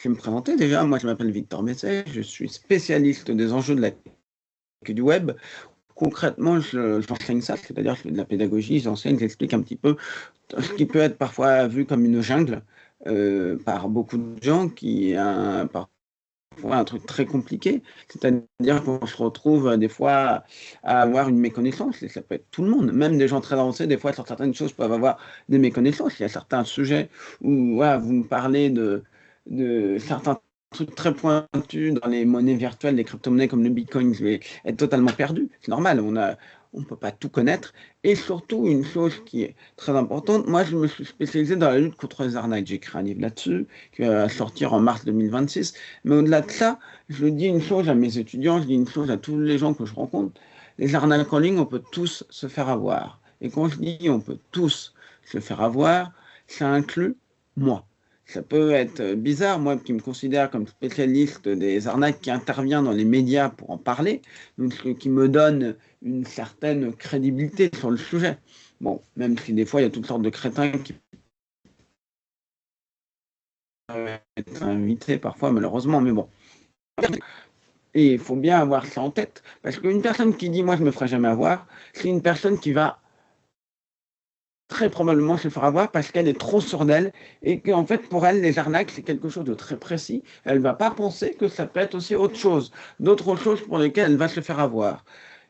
Je vais me présenter déjà. Moi, je m'appelle Victor Messet. Je suis spécialiste des enjeux de la tech et du web. Concrètement, j'enseigne ça, c'est-à-dire je fais de la pédagogie, j'enseigne, j'explique un petit peu ce qui peut être parfois vu comme une jungle par beaucoup de gens, qui est parfois un truc très compliqué. C'est-à-dire qu'on se retrouve des fois à avoir une méconnaissance, et ça peut être tout le monde, même des gens très avancés, des fois sur certaines choses peuvent avoir des méconnaissances. Il y a certains sujets où voilà, vous me parlez de certains trucs très pointus dans les monnaies virtuelles, les crypto-monnaies comme le Bitcoin, je vais être totalement perdu. C'est normal, on ne peut pas tout connaître. Et surtout, une chose qui est très importante, moi je me suis spécialisé dans la lutte contre les arnaques. J'ai écrit un livre là-dessus, qui va sortir en mars 2026. Mais au-delà de ça, je dis une chose à mes étudiants, je dis une chose à tous les gens que je rencontre. Les arnaques en ligne, on peut tous se faire avoir. Et quand je dis on peut tous se faire avoir, ça inclut moi. Ça peut être bizarre, moi qui me considère comme spécialiste des arnaques, qui intervient dans les médias pour en parler, donc ce qui me donne une certaine crédibilité sur le sujet. Bon, même si des fois il y a toutes sortes de crétins qui peuvent être invités parfois malheureusement, mais bon. Et il faut bien avoir ça en tête, parce qu'une personne qui dit moi je me ferai jamais avoir, c'est une personne qui va très probablement se faire avoir parce qu'elle est trop sûre d'elle et qu'en fait pour elle les arnaques c'est quelque chose de très précis. Elle va pas penser que ça peut être aussi autre chose, d'autres choses pour lesquelles elle va se faire avoir.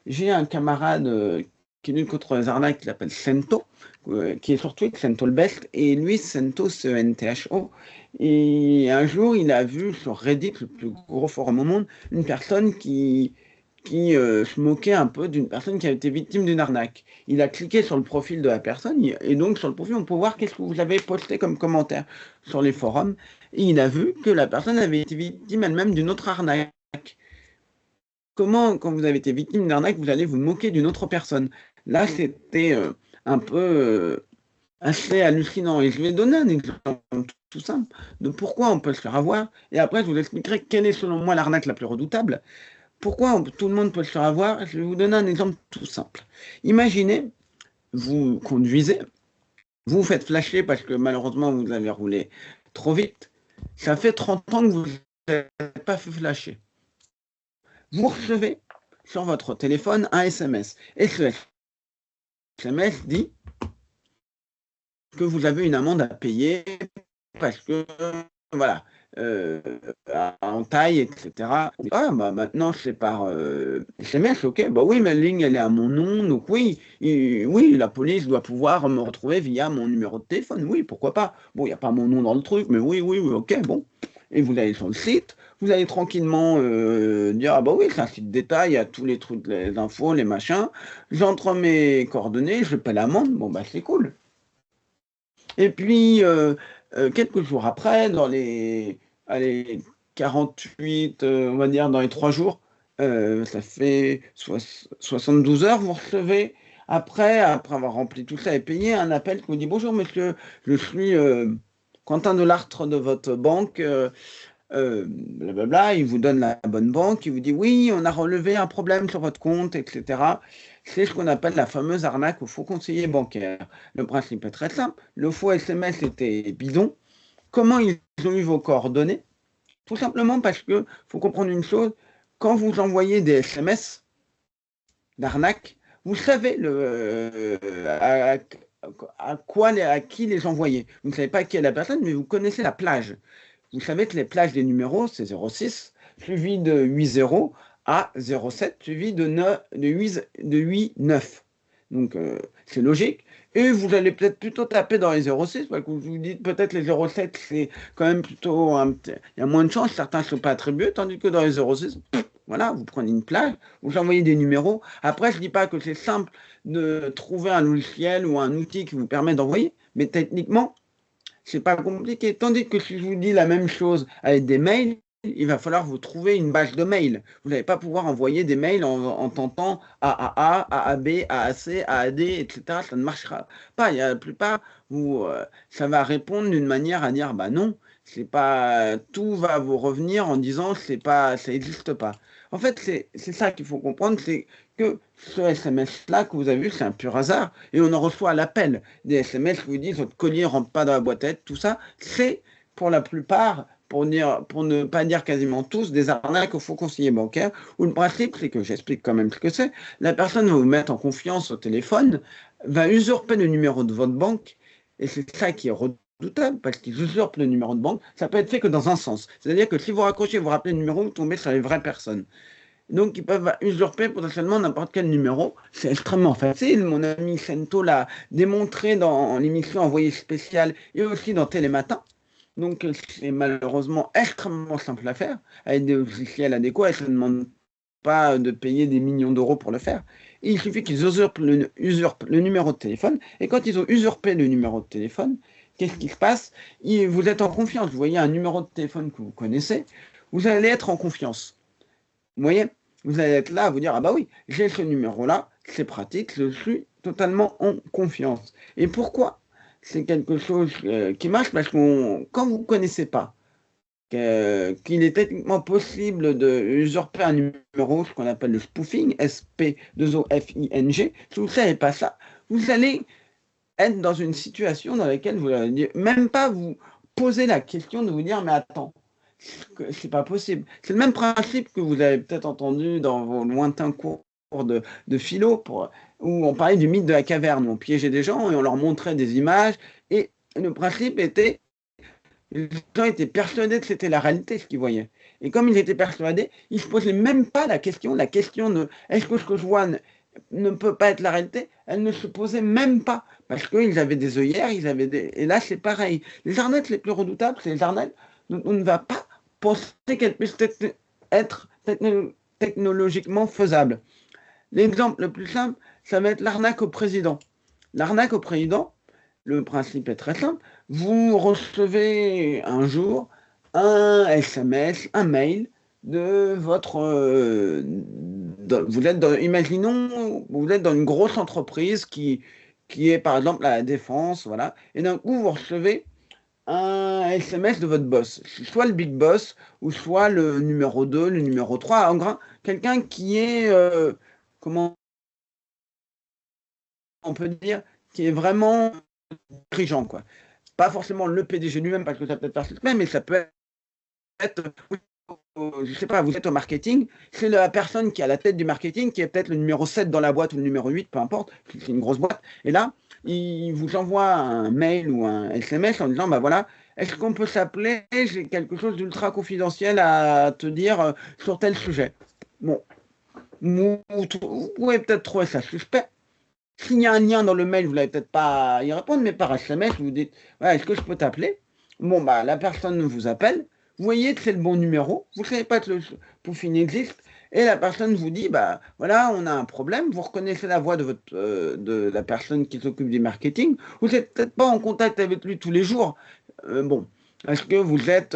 J'ai un camarade qui lutte contre les arnaques qui s'appelle Sento, qui est sur Twitter, Sento le best, et lui Sento C-E-N-T-H-O. Et un jour il a vu sur Reddit, le plus gros forum au monde, une personne qui se moquait un peu d'une personne qui a été victime d'une arnaque. Il a cliqué sur le profil de la personne, et donc sur le profil, on peut voir qu'est-ce que vous avez posté comme commentaire sur les forums, et il a vu que la personne avait été victime elle-même d'une autre arnaque. Comment, quand vous avez été victime d'une arnaque, vous allez vous moquer d'une autre personne? Là, c'était un peu assez hallucinant, et je vais donner un exemple tout simple de pourquoi on peut se faire avoir, et après je vous expliquerai quelle est selon moi l'arnaque la plus redoutable. Pourquoi tout le monde peut se faire avoir? Je vais vous donner un exemple tout simple. Imaginez, vous conduisez, vous vous faites flasher parce que malheureusement vous avez roulé trop vite. Ça fait 30 ans que vous n'êtes pas fait flasher. Vous recevez sur votre téléphone un SMS. Et ce SMS dit que vous avez une amende à payer parce que, voilà, en taille, etc. Ah, bah maintenant c'est par SMS, ok, bah oui, ma ligne elle est à mon nom, donc oui, oui, la police doit pouvoir me retrouver via mon numéro de téléphone, oui, pourquoi pas. Bon, il n'y a pas mon nom dans le truc, mais oui, oui, oui, ok, bon. Et vous allez sur le site, vous allez tranquillement dire, ah bah oui, c'est un site détail, il y a tous les trucs, les infos, les machins, j'entre mes coordonnées, je paie l'amende, bon bah c'est cool. Et puis, quelques jours après, dans les allez, 48, on va dire dans les 3 jours, ça fait 72 heures, vous recevez, après avoir rempli tout ça et payé, un appel qui vous dit: «Bonjour monsieur, je suis Quentin Delartre de votre banque, blablabla». Il vous donne la bonne banque, il vous dit: «Oui, on a relevé un problème sur votre compte», etc. C'est ce qu'on appelle la fameuse arnaque au faux conseiller bancaire. Le principe est très simple. Le faux SMS était bidon. Comment ils ont eu vos coordonnées? Tout simplement parce que faut comprendre une chose, quand vous envoyez des SMS d'arnaque, vous savez à qui les envoyer. Vous ne savez pas qui est la personne, mais vous connaissez la plage. Vous savez que les plages des numéros, c'est 06, suivi de 80 à 07, suivi de 8, 9. Donc, c'est logique. Et vous allez peut-être plutôt taper dans les 06, parce que vous vous dites peut-être les 07, c'est quand même plutôt il y a moins de chances, certains ne sont pas attribués, tandis que dans les 06, voilà, vous prenez une plage, vous envoyez des numéros. Après, je ne dis pas que c'est simple de trouver un logiciel ou un outil qui vous permet d'envoyer, mais techniquement, c'est pas compliqué. Tandis que si je vous dis la même chose avec des mails, il va falloir vous trouver une base de mails. Vous n'allez pas pouvoir envoyer des mails en tentant AAA, AAB, AAC, AAD, etc. Ça ne marchera pas. Il y a la plupart où ça va répondre d'une manière à dire bah non, c'est pas tout va vous revenir en disant c'est pas ça n'existe pas. En fait, c'est ça qu'il faut comprendre, c'est que ce SMS-là que vous avez vu, c'est un pur hasard. Et on en reçoit à l'appel des SMS qui vous disent votre collier ne rentre pas dans la boîte à lettres, tout ça. C'est pour la plupart pour ne pas dire quasiment tous, des arnaques au faux conseiller bancaire, où le principe, c'est que j'explique quand même ce que c'est. La personne va vous mettre en confiance au téléphone, va usurper le numéro de votre banque, et c'est ça qui est redoutable, parce qu'ils usurpent le numéro de banque. Ça peut être fait que dans un sens. C'est-à-dire que si vous raccrochez, vous rappelez le numéro, vous tombez sur les vraies personnes. Donc, ils peuvent usurper potentiellement n'importe quel numéro. C'est extrêmement facile. Mon ami Sento l'a démontré dans l'émission Envoyé spécial et aussi dans Télématin. Donc, c'est malheureusement extrêmement simple à faire avec des logiciels adéquats et ça ne demande pas de payer des millions d'euros pour le faire. Il suffit qu'ils usurpent le numéro de téléphone. Et quand ils ont usurpé le numéro de téléphone, qu'est-ce qui se passe? Vous êtes en confiance. Vous voyez un numéro de téléphone que vous connaissez, vous allez être en confiance. Vous voyez, vous allez être là à vous dire, ah bah oui, j'ai ce numéro-là, c'est pratique, je suis totalement en confiance. Et pourquoi c'est quelque chose qui marche? Parce que quand vous ne connaissez pas qu'il est techniquement possible de usurper un numéro, ce qu'on appelle le spoofing, S-P-2-O-F-I-N-G, si vous ne savez pas ça, vous allez être dans une situation dans laquelle vous n'allez même pas vous poser la question de vous dire, mais attends, c'est pas possible. C'est le même principe que vous avez peut-être entendu dans vos lointains cours de philo, où on parlait du mythe de la caverne, où on piégeait des gens et on leur montrait des images. Et le principe était, les gens étaient persuadés que c'était la réalité ce qu'ils voyaient. Et comme ils étaient persuadés, ils ne se posaient même pas la question de est-ce que ce que je vois ne peut pas être la réalité, elle ne se posait même pas. Parce qu'ils avaient des œillères, et là c'est pareil. Les arnaques les plus redoutables, c'est les arnaques dont on ne va pas penser qu'elles puissent être technologiquement faisables. L'exemple le plus simple, ça va être l'arnaque au président. L'arnaque au président, le principe est très simple. Vous recevez un jour un SMS, un mail de votre... imaginons, vous êtes dans une grosse entreprise qui est par exemple à la Défense, voilà, et d'un coup vous recevez un SMS de votre boss, soit le big boss, ou soit le numéro 2, le numéro 3, en gros, quelqu'un qui est, comment on peut dire, qui est vraiment dirigeant, quoi. Pas forcément le PDG lui-même, parce que ça peut être personnel, mais ça peut être, je sais pas, vous êtes au marketing, c'est la personne qui est à la tête du marketing, qui est peut-être le numéro 7 dans la boîte ou le numéro 8, peu importe, c'est une grosse boîte, et là, il vous envoie un mail ou un SMS en disant, bah voilà, est-ce qu'on peut s'appeler? J'ai quelque chose d'ultra confidentiel à te dire sur tel sujet. Bon, vous pouvez peut-être trouver ça suspect. S'il y a un lien dans le mail, vous n'allez peut-être pas y répondre, mais par SMS, vous dites, ouais, est-ce que je peux t'appeler? Bon, bah, la personne vous appelle, vous voyez que c'est le bon numéro, vous ne savez pas que le spoofing existe, et la personne vous dit, bah voilà, on a un problème, vous reconnaissez la voix de la personne qui s'occupe du marketing, vous n'êtes peut-être pas en contact avec lui tous les jours. Bon, est-ce que vous êtes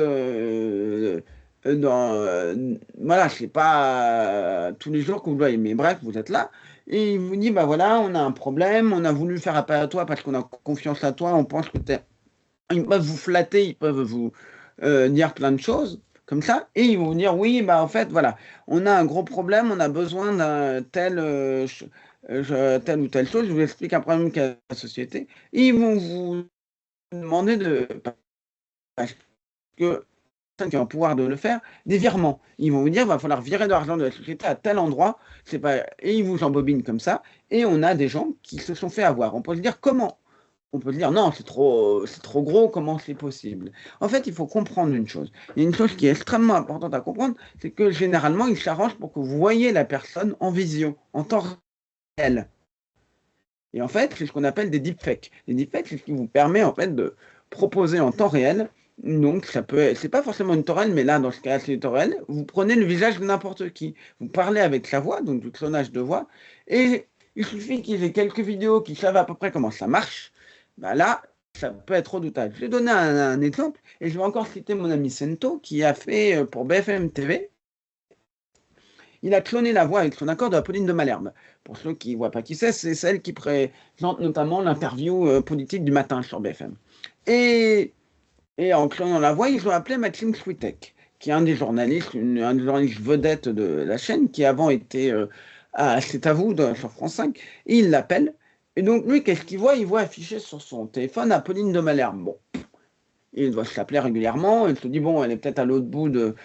voilà, c'est pas tous les jours que vous le voyez, mais bref, vous êtes là, et il vous dit, bah voilà, on a un problème, on a voulu faire appel à toi parce qu'on a confiance à toi, on pense que t'es... Ils peuvent vous flatter, ils peuvent vous dire plein de choses comme ça, et ils vont vous dire, oui, bah en fait, voilà, on a un gros problème, on a besoin d'un telle ou telle chose, je vous explique un problème qu'a la société, et ils vont vous demander parce que qui ont le pouvoir de le faire, des virements. Ils vont vous dire, il va falloir virer de l'argent de la société à tel endroit, c'est pas... et ils vous embobinent comme ça, et on a des gens qui se sont fait avoir. On peut se dire, comment? On peut se dire, non, c'est trop gros, comment c'est possible? En fait, il faut comprendre une chose. Il y a une chose qui est extrêmement importante à comprendre, c'est que généralement, ils s'arrangent pour que vous voyez la personne en vision, en temps réel. Et en fait, c'est ce qu'on appelle des deepfakes. Les deepfakes, c'est ce qui vous permet en fait de proposer en temps réel. Donc, c'est pas forcément une torrent, mais là, dans ce cas-là, c'est une torrent. Vous prenez le visage de n'importe qui. Vous parlez avec sa voix, donc du clonage de voix. Et il suffit qu'ils aient quelques vidéos qui savent à peu près comment ça marche. Bah là, ça peut être redoutable. Je vais donner un exemple, et je vais encore citer mon ami Sento, qui a fait pour BFM TV. Il a cloné la voix avec son accord de Apolline de Malherbe. Pour ceux qui ne voient pas qui c'est celle qui présente notamment l'interview politique du matin sur BFM. Et en clonant la voix, ils ont appelé Maxime Switek, qui est un des journalistes vedettes de la chaîne, qui avant était à C'est à vous sur France 5, et il l'appelle. Et donc lui, qu'est-ce qu'il voit? Il voit afficher sur son téléphone Apolline de Malherbe. Bon, Et ils doivent s'appeler régulièrement. Il se dit, bon, elle est peut-être à l'autre bout de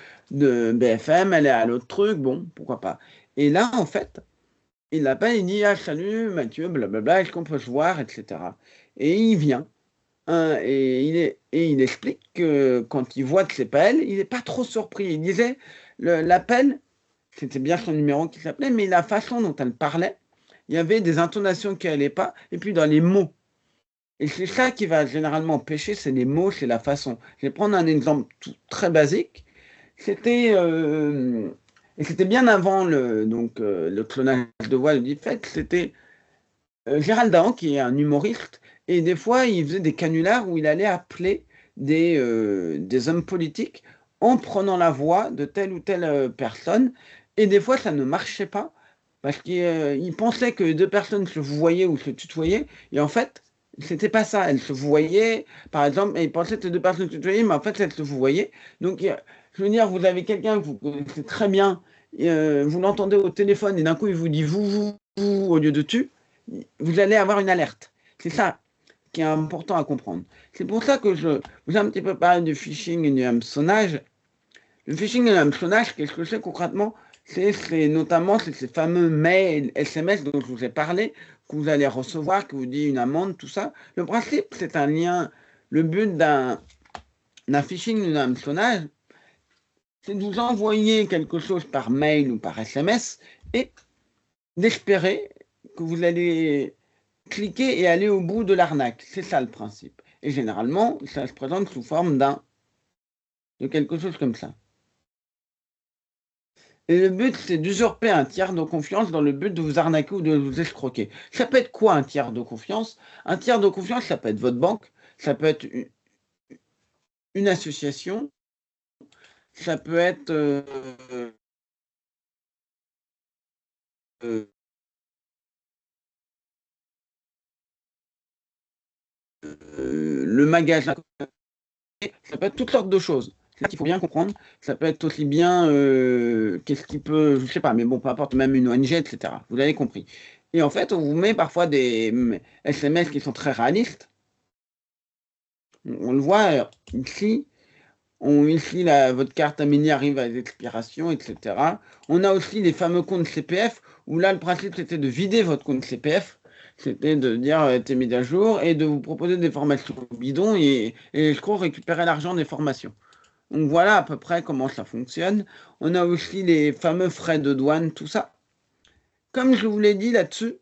BFM, elle est à l'autre truc, bon, pourquoi pas. Et là, en fait, il l'appelle, il dit, ah, salut Mathieu, blablabla, est-ce qu'on peut se voir, etc. Et il vient. Hein, et il explique que quand il voit que c'est pas elle, il n'est pas trop surpris. Il disait, l'appel, c'était bien son numéro qui s'appelait, mais la façon dont elle parlait, il y avait des intonations qui n'allaient pas, et puis dans les mots. Et c'est ça qui va généralement pêcher, c'est les mots, c'est la façon. Je vais prendre un exemple très basique. C'était et c'était bien avant le clonage de voix, le deepfake. C'était Gérald Dahan, qui est un humoriste, et des fois, il faisait des canulars où il allait appeler des hommes politiques en prenant la voix de telle ou telle personne, et des fois, ça ne marchait pas, parce qu'il pensait que deux personnes se voyaient ou se tutoyaient, et en fait, c'était pas ça. Elles se voyaient, par exemple, et il pensait que deux personnes se tutoyaient, mais en fait, elles se voyaient. Donc, je veux dire, vous avez quelqu'un que vous connaissez très bien, et, vous l'entendez au téléphone, et d'un coup, il vous dit vous, au lieu de tu, vous allez avoir une alerte. C'est ça qui est important à comprendre. C'est pour ça que je vous ai un petit peu parlé du phishing et du hameçonnage. Le phishing et le hameçonnage, qu'est-ce que c'est concrètement? C'est notamment ces fameux mails, SMS dont je vous ai parlé, que vous allez recevoir, que vous dit une amende, tout ça. Le principe, c'est un lien. Le but d'un phishing ou d'un hameçonnage, c'est de vous envoyer quelque chose par mail ou par SMS et d'espérer que vous allez cliquer et aller au bout de l'arnaque. C'est ça le principe. Et généralement, ça se présente sous forme de quelque chose comme ça. Et le but, c'est d'usurper un tiers de confiance dans le but de vous arnaquer ou de vous escroquer. Ça peut être quoi un tiers de confiance? Un tiers de confiance, ça peut être votre banque, ça peut être une association, ça peut être le magasin, ça peut être toutes sortes de choses. C'est ça qu'il faut bien comprendre. Ça peut être aussi bien, qu'est-ce qui peut, je sais pas, mais bon, peu importe, même une ONG, etc. Vous avez compris. Et en fait, on vous met parfois des SMS qui sont très réalistes. On le voit ici. Ici, votre carte à mini arrive à l'expiration, etc. On a aussi les fameux comptes CPF, où là, le principe, c'était de vider votre compte CPF. C'était de dire, t'es mis à jour, et de vous proposer des formations bidons, et je crois récupérer l'argent des formations. Donc voilà à peu près comment ça fonctionne. On a aussi les fameux frais de douane, tout ça. Comme je vous l'ai dit là-dessus,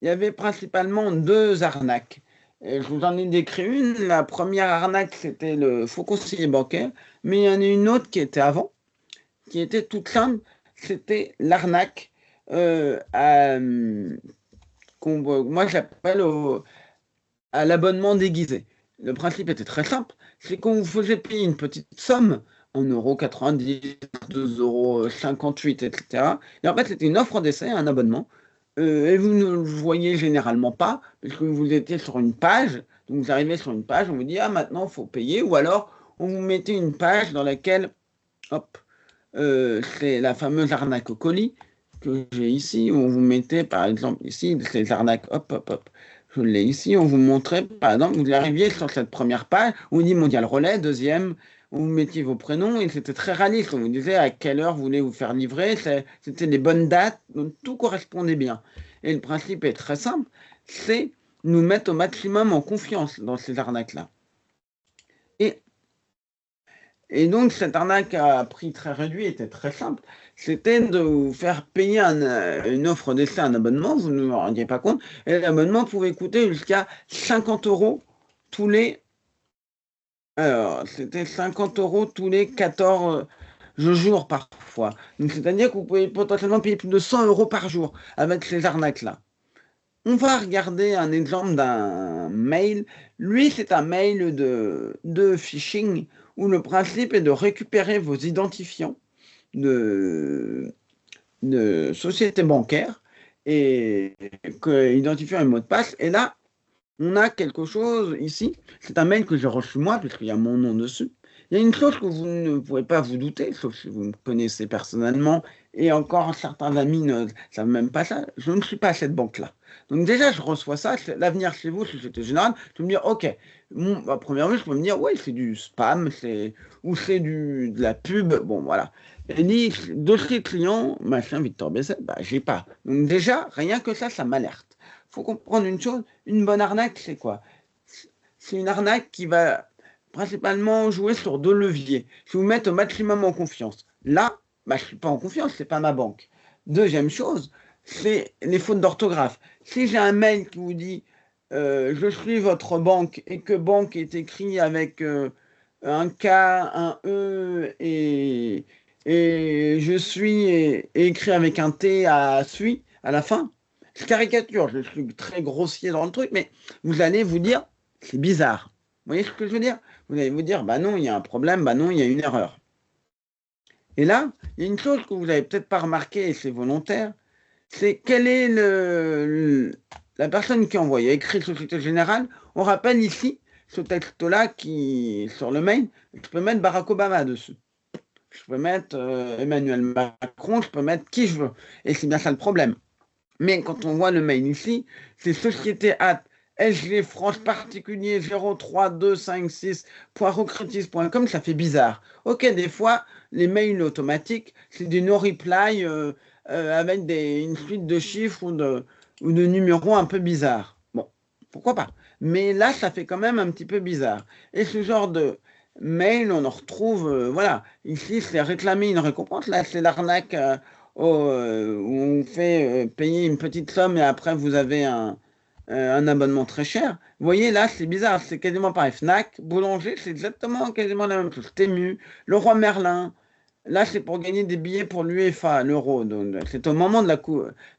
il y avait principalement deux arnaques. Et je vous en ai décrit une. La première arnaque, c'était le faux conseiller bancaire. Mais il y en a une autre qui était avant, qui était toute simple. C'était l'arnaque moi j'appelle à l'abonnement déguisé. Le principe était très simple. C'est qu'on vous faisait payer une petite somme, 1,90 €, 2,58 €, etc. Et en fait, c'était une offre d'essai, un abonnement. Et vous ne le voyez généralement pas, parce que vous étiez sur une page. Donc vous arrivez sur une page, on vous dit, ah maintenant, il faut payer. Ou alors, on vous mettait une page dans laquelle, hop, c'est la fameuse arnaque au colis que j'ai ici, où on vous mettait, par exemple, ici, ces arnaques, hop, hop, hop. Je l'ai ici, on vous montrait, par exemple, vous arriviez sur cette première page, on vous dit Mondial Relais, deuxième, vous mettiez vos prénoms, et c'était très réaliste. On vous disait à quelle heure vous voulez vous faire livrer, c'était les bonnes dates, donc tout correspondait bien. Et le principe est très simple, c'est nous mettre au maximum en confiance dans ces arnaques-là. Et donc, cette arnaque à prix très réduit était très simple. C'était de vous faire payer une offre d'essai, un abonnement, vous ne vous rendiez pas compte. Et l'abonnement pouvait coûter jusqu'à 50 € tous les. Alors, c'était 50 € tous les 14 jours parfois. Donc, c'est-à-dire que vous pouvez potentiellement payer plus de 100 € par jour avec ces arnaques-là. On va regarder un exemple d'un mail. Lui, c'est un mail de phishing où le principe est de récupérer vos identifiants de société bancaire et identifiant un mot de passe. Et là, on a quelque chose ici. C'est un mail que j'ai reçu moi, puisqu'il y a mon nom dessus. Il y a une chose que vous ne pouvez pas vous douter, sauf si vous me connaissez personnellement, et encore certains amis ne savent même pas ça. Je ne suis pas à cette banque-là. Donc déjà, je reçois ça. L'avenir chez vous, Société Générale, je me dis, ok, À première vue, je peux me dire, ouais, c'est du spam, ou c'est de la pub. Bon, voilà. Et ni dossier client, machin, Victor Besset, bah, j'ai pas. Donc, déjà, rien que ça m'alerte. Faut comprendre une chose, une bonne arnaque, c'est quoi? C'est une arnaque qui va principalement jouer sur deux leviers. Je vous mettre au maximum en confiance. Là, bah, je ne suis pas en confiance, c'est pas ma banque. Deuxième chose, c'est les fautes d'orthographe. Si j'ai un mail qui vous dit je suis votre banque et que banque est écrit avec un K, un E et je suis écrit avec un T à suis à la fin, je caricature, je suis très grossier dans le truc, mais vous allez vous dire c'est bizarre. Vous voyez ce que je veux dire? Vous allez vous dire, bah non, il y a un problème, bah non, il y a une erreur. Et là, il y a une chose que vous n'avez peut-être pas remarqué, et c'est volontaire, c'est quelle est la personne qui envoie. Il y a écrit Société Générale. On rappelle ici, ce texte-là, qui sur le mail, je peux mettre Barack Obama dessus. Je peux mettre Emmanuel Macron, je peux mettre qui je veux. Et c'est bien ça le problème. Mais quand on voit le mail ici, c'est société at SG France particulier 03256.recrutis.com, ça fait bizarre. Ok, des fois, les mails automatiques, c'est des no-reply avec une suite de chiffres ou de numéros un peu bizarres. Bon, pourquoi pas. Mais là, ça fait quand même un petit peu bizarre. Et ce genre de mail, on en retrouve, voilà. Ici, c'est réclamer une récompense. Là, c'est l'arnaque où on fait payer une petite somme et après vous avez un abonnement très cher. Vous voyez, là, c'est bizarre, c'est quasiment pareil. Fnac, Boulanger, c'est exactement quasiment la même chose. Temu, Leroy Merlin, là, c'est pour gagner des billets pour l'UEFA, l'euro. C'est au moment de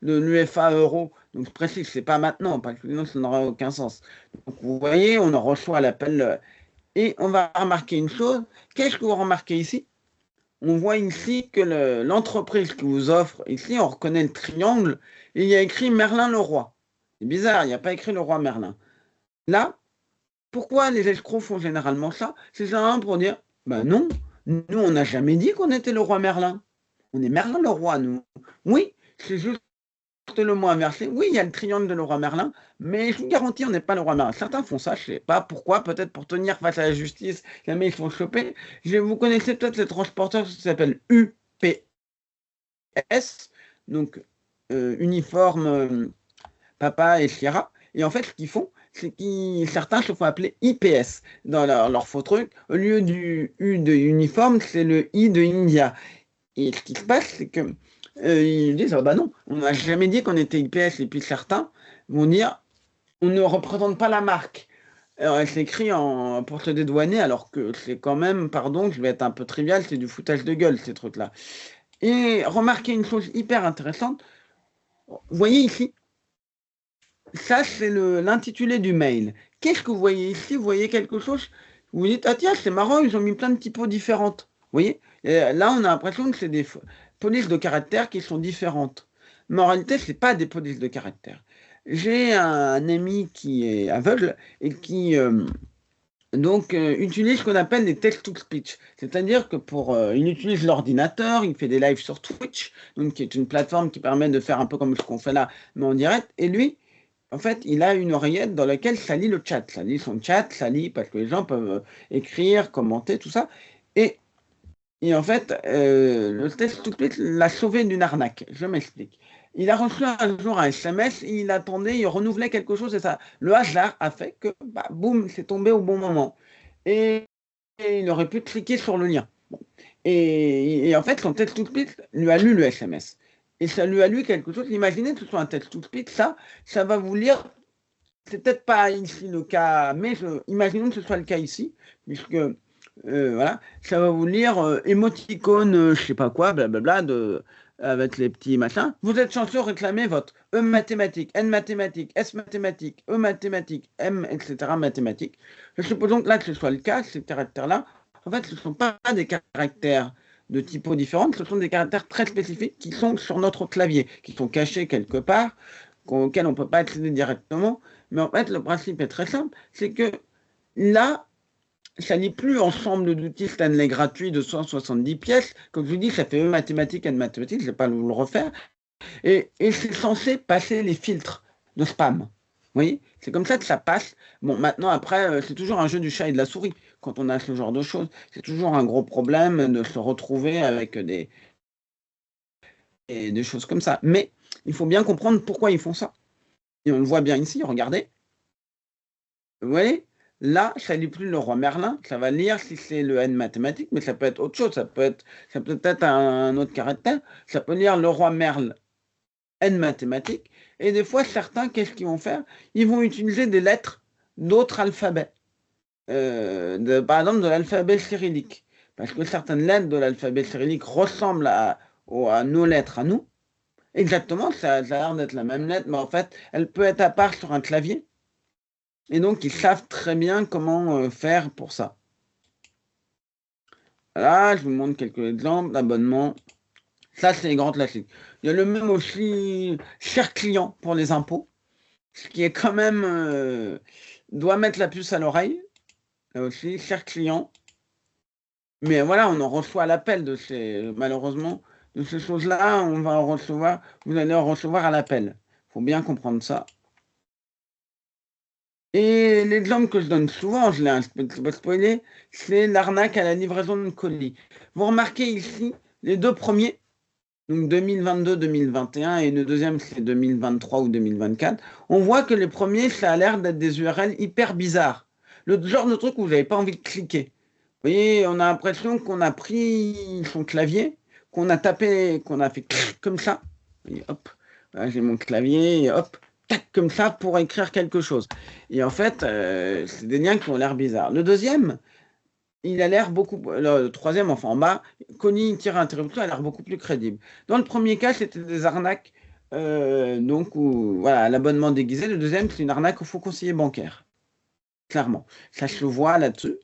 l'UEFA euro. Donc, je précise, c'est pas maintenant, parce que sinon, ça n'aurait aucun sens. Donc, vous voyez, on en reçoit l'appel. Et on va remarquer une chose. Qu'est-ce que vous remarquez ici? On voit ici que l'entreprise qui vous offre, ici on reconnaît le triangle, et il y a écrit Merlin-Leroy. C'est bizarre, il n'y a pas écrit Leroy Merlin. Là, pourquoi les escrocs font généralement ça? C'est simplement pour dire, ben non, nous on n'a jamais dit qu'on était le roi Merlin. On est Merlin-Leroy, nous. Oui, c'est juste le mot inversé. Oui, il y a le triangle de le roi Merlin, mais je vous garantis, on n'est pas le roi Merlin. Certains font ça, je ne sais pas pourquoi, peut-être pour tenir face à la justice, jamais ils font choper. Vous connaissez peut-être ces transporteurs qui s'appellent UPS, donc uniforme papa et Sierra. Et en fait, ce qu'ils font, c'est que certains se font appeler IPS dans leur faux truc. Au lieu du U de uniforme, c'est le I de India. Et ce qui se passe, c'est que ils disent, ah bah non, on n'a jamais dit qu'on était IPS. Et puis certains vont dire, on ne représente pas la marque. Alors elle s'écrit pour se dédouaner, alors que c'est quand même, pardon, je vais être un peu trivial, c'est du foutage de gueule, ces trucs-là. Et remarquez une chose hyper intéressante. Vous voyez ici, ça c'est l'intitulé du mail. Qu'est-ce que vous voyez ici? Vous voyez quelque chose? Vous vous dites, ah tiens, c'est marrant, ils ont mis plein de typos différentes. Vous voyez? Et là, on a l'impression que c'est des polices de caractère qui sont différentes. Mais en réalité, ce n'est pas des polices de caractère. J'ai un ami qui est aveugle et qui utilise ce qu'on appelle des text-to-speech. C'est-à-dire que il utilise l'ordinateur, il fait des lives sur Twitch, donc qui est une plateforme qui permet de faire un peu comme ce qu'on fait là, mais en direct. Et lui, en fait, il a une oreillette dans laquelle ça lit le chat. Ça lit son chat, ça lit parce que les gens peuvent écrire, commenter, tout ça. Et en fait, le test tout de suite l'a sauvé d'une arnaque. Je m'explique. Il a reçu un jour un SMS, il attendait, il renouvelait quelque chose et ça, le hasard a fait que, bah, boum, c'est tombé au bon moment. Et il aurait pu cliquer sur le lien. Bon. Et en fait, son test tout de suite lui a lu le SMS. Et ça lui a lu quelque chose. Imaginez que ce soit un test tout de suite, ça va vous lire. C'est peut-être pas ici le cas, mais imaginons que ce soit le cas ici, puisque voilà, ça va vous lire émoticône, je sais pas quoi, blablabla, avec les petits machins. Vous êtes chanceux, réclamer votre E mathématique, N mathématique, S mathématique, E mathématique, M, etc. mathématique. Je suppose donc là que ce soit le cas, ces caractères-là. En fait, ce ne sont pas des caractères de typos différents, ce sont des caractères très spécifiques qui sont sur notre clavier, qui sont cachés quelque part, auxquels on ne peut pas accéder directement. Mais en fait, le principe est très simple, c'est que là, ça n'est plus ensemble d'outils Stanley gratuits de 170 pièces. Comme je vous dis, ça fait mathématiques et mathématiques, je ne vais pas vous le refaire. Et c'est censé passer les filtres de spam. voyez, c'est comme ça que ça passe. Bon, maintenant, après, c'est toujours un jeu du chat et de la souris quand on a ce genre de choses. C'est toujours un gros problème de se retrouver avec des choses comme ça. Mais il faut bien comprendre pourquoi ils font ça. Et on le voit bien ici, regardez. Vous voyez, là, ça lit plus le roi Merlin, ça va lire si c'est le N mathématique, mais ça peut être autre chose, ça peut être un autre caractère, ça peut lire le roi Merle N mathématiques, et des fois, certains, qu'est-ce qu'ils vont faire? Ils vont utiliser des lettres d'autres alphabets, par exemple de l'alphabet cyrillique, parce que certaines lettres de l'alphabet cyrillique ressemblent à nos lettres à nous. Exactement, ça a l'air d'être la même lettre, mais en fait, elle peut être à part sur un clavier. Et donc, ils savent très bien comment faire pour ça. Là, je vous montre quelques exemples d'abonnements. Ça, c'est les grands classiques. Il y a le même aussi cher client pour les impôts, ce qui est quand même doit mettre la puce à l'oreille. Là aussi, cher client. Mais voilà, on en reçoit l'appel de ces, malheureusement, de ces choses-là, on va en recevoir, vous allez en recevoir à l'appel. Il faut bien comprendre ça. Et l'exemple que je donne souvent, je l'ai un petit peu spoilé, c'est l'arnaque à la livraison de colis. Vous remarquez ici, les deux premiers, donc 2022-2021 et le deuxième c'est 2023 ou 2024, on voit que les premiers, ça a l'air d'être des URL hyper bizarres. Le genre de truc où vous n'avez pas envie de cliquer. Vous voyez, on a l'impression qu'on a pris son clavier, qu'on a tapé, qu'on a fait comme ça. Et hop, là, j'ai mon clavier, et hop, tac, comme ça pour écrire quelque chose. Et en fait, c'est des liens qui ont l'air bizarres. Le deuxième, il a l'air beaucoup. Le troisième, enfin en bas, Connie-interrupteur a l'air beaucoup plus crédible. Dans le premier cas, c'était des arnaques, donc voilà, l'abonnement déguisé. Le deuxième, c'est une arnaque au faux conseiller bancaire. Clairement. Ça se voit là-dessus.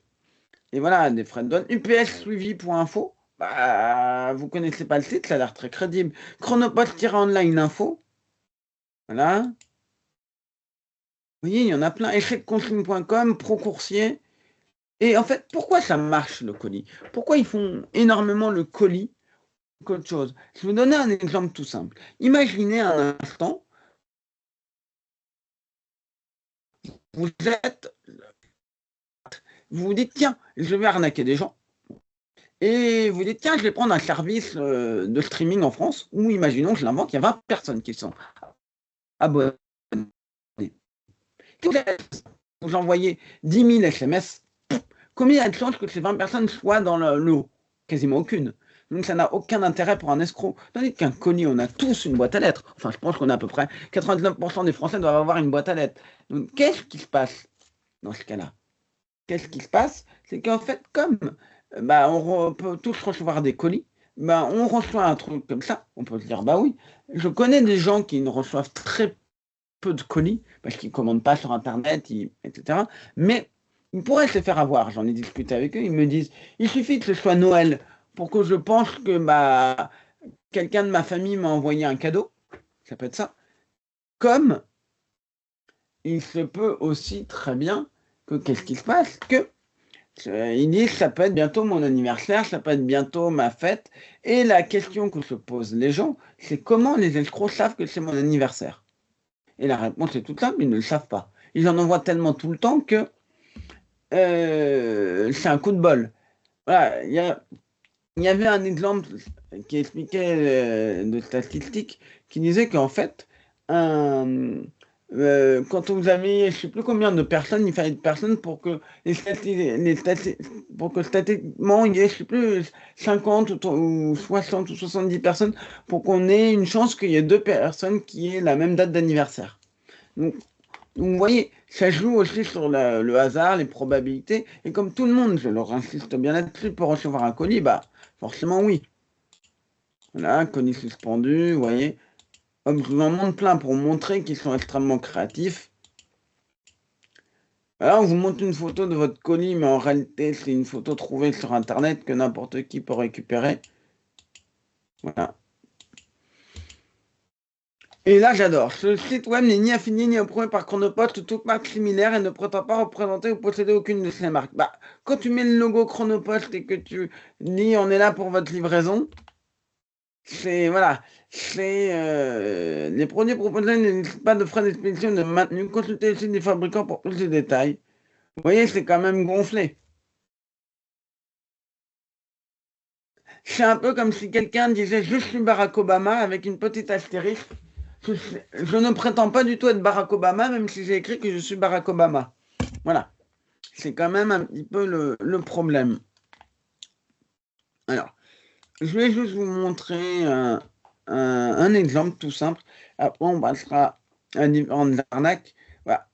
Et voilà, des frais de douane. UPS-suivi.info. Bah, vous connaissez pas le site, ça a l'air très crédible. Chronopost-online info. Voilà. Vous voyez, il y en a plein. Échecconsigne.com, Procoursier. Et en fait, pourquoi ça marche le colis? Pourquoi ils font énormément le colis qu'autre chose? Je vais vous donner un exemple tout simple. Imaginez un instant, vous êtes, vous vous dites, tiens, je vais arnaquer des gens. Et vous dites, tiens, je vais prendre un service de streaming en France, où imaginons, je l'invente, il y a 20 personnes qui sont abonnés. Vous envoyez 10 000 SMS, combien il y a de chances que ces 20 personnes soient dans le lot? Quasiment aucune. Donc ça n'a aucun intérêt pour un escroc. Tandis qu'un colis, on a tous une boîte à lettres. Enfin, je pense qu'on a à peu près 99% des Français doivent avoir une boîte à lettres. Donc qu'est-ce qui se passe dans ce cas-là? Qu'est-ce qui se passe? C'est qu'en fait, comme bah, on peut tous recevoir des colis, bah, on reçoit un truc comme ça, on peut se dire, bah oui, je connais des gens qui ne reçoivent très peu de colis, parce qu'ils ne commandent pas sur Internet, etc. Mais ils pourraient se faire avoir. J'en ai discuté avec eux, ils me disent, il suffit que ce soit Noël pour que je pense que bah, quelqu'un de ma famille m'a envoyé un cadeau, ça peut être ça. Comme il se peut aussi très bien que qu'est-ce qui se passe? Que ils disent ça peut être bientôt mon anniversaire, ça peut être bientôt ma fête. Et la question que se posent les gens, c'est comment les escrocs savent que c'est mon anniversaire? Et la réponse est toute simple, ils ne le savent pas. Ils en envoient tellement tout le temps que c'est un coup de bol. Voilà, il y avait un exemple qui expliquait de statistiques qui disait qu'en fait, quand vous avez, je ne sais plus combien de personnes, il fallait de personnes pour que pour que statistiquement il y ait, je ne sais plus, 50 ou 60 ou 70 personnes pour qu'on ait une chance qu'il y ait deux personnes qui aient la même date d'anniversaire. Donc, vous voyez, ça joue aussi sur le hasard, les probabilités. Et comme tout le monde, je leur insiste bien là-dessus, pour recevoir un colis, bah forcément oui. Voilà, colis suspendu, vous voyez. Hop, je vous en montre plein pour montrer qu'ils sont extrêmement créatifs. Alors, on vous montre une photo de votre colis, mais en réalité, c'est une photo trouvée sur Internet que n'importe qui peut récupérer. Voilà. Et là, j'adore. Ce site web n'est ni affilié ni approuvé par Chronopost, toute marque similaire et ne prétend pas représenter ou posséder aucune de ces marques. Bah, quand tu mets le logo Chronopost et que tu dis on est là pour votre livraison, Voilà, les produits proposés n'existent pas de frais d'expédition de maintenue. Consultez le site des fabricants pour plus de détails. Vous voyez, c'est quand même gonflé. C'est un peu comme si quelqu'un disait je suis Barack Obama avec une petite astérisque. Je ne prétends pas du tout être Barack Obama, même si j'ai écrit que je suis Barack Obama. Voilà. C'est quand même un petit peu le problème. Alors, je vais juste vous montrer un exemple tout simple. Après, on passera à différentes arnaques. Voilà.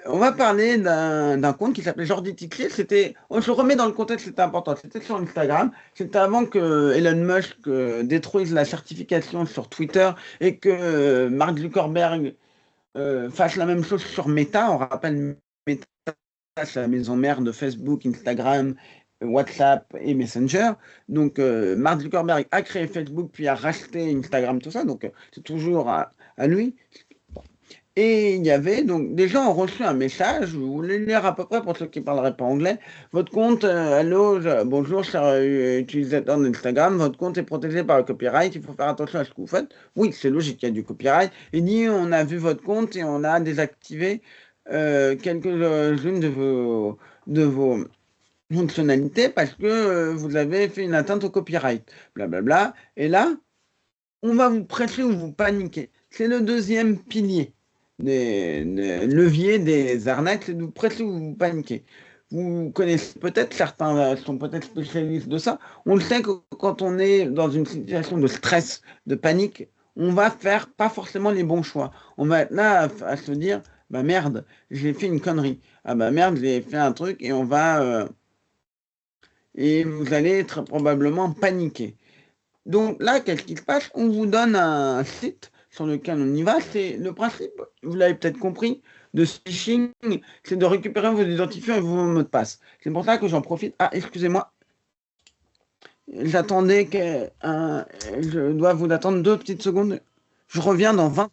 On va parler d'un compte qui s'appelait Jordi Tixier. Je remets dans le contexte, c'était important. C'était sur Instagram. C'était avant que Elon Musk détruise la certification sur Twitter et que Mark Zuckerberg fasse la même chose sur Meta. On rappelle, Meta, c'est la maison mère de Facebook, Instagram, WhatsApp et Messenger. Donc, Mark Zuckerberg a créé Facebook, puis a racheté Instagram, tout ça. Donc, c'est toujours à lui. Et il y avait donc des gens ont reçu un message, je voulais le lire à peu près pour ceux qui ne parleraient pas anglais. Votre compte, bonjour cher utilisateur d'Instagram, votre compte est protégé par le copyright, il faut faire attention à ce que vous faites. Oui, c'est logique, il y a du copyright. Il dit on a vu votre compte et on a désactivé quelques-unes de vos fonctionnalités parce que vous avez fait une atteinte au copyright. Blablabla. Et là, on va vous presser ou vous paniquer. C'est le deuxième pilier des leviers des arnaques, c'est de vous presser ou vous paniquer. Vous connaissez peut-être, certains sont peut-être spécialistes de ça. On le sait que quand on est dans une situation de stress, de panique, on va faire pas forcément les bons choix. On va être là à se dire, bah merde, j'ai fait une connerie. Ah bah merde, j'ai fait un truc et et vous allez très probablement paniquer. Donc là, qu'est-ce qui se passe? On vous donne un site sur lequel on y va. C'est le principe, vous l'avez peut-être compris, de ce phishing, c'est de récupérer vos identifiants et vos mots de passe. C'est pour ça que j'en profite. Ah, excusez-moi, j'attendais que je dois vous attendre 2 petites secondes. Je reviens dans 20.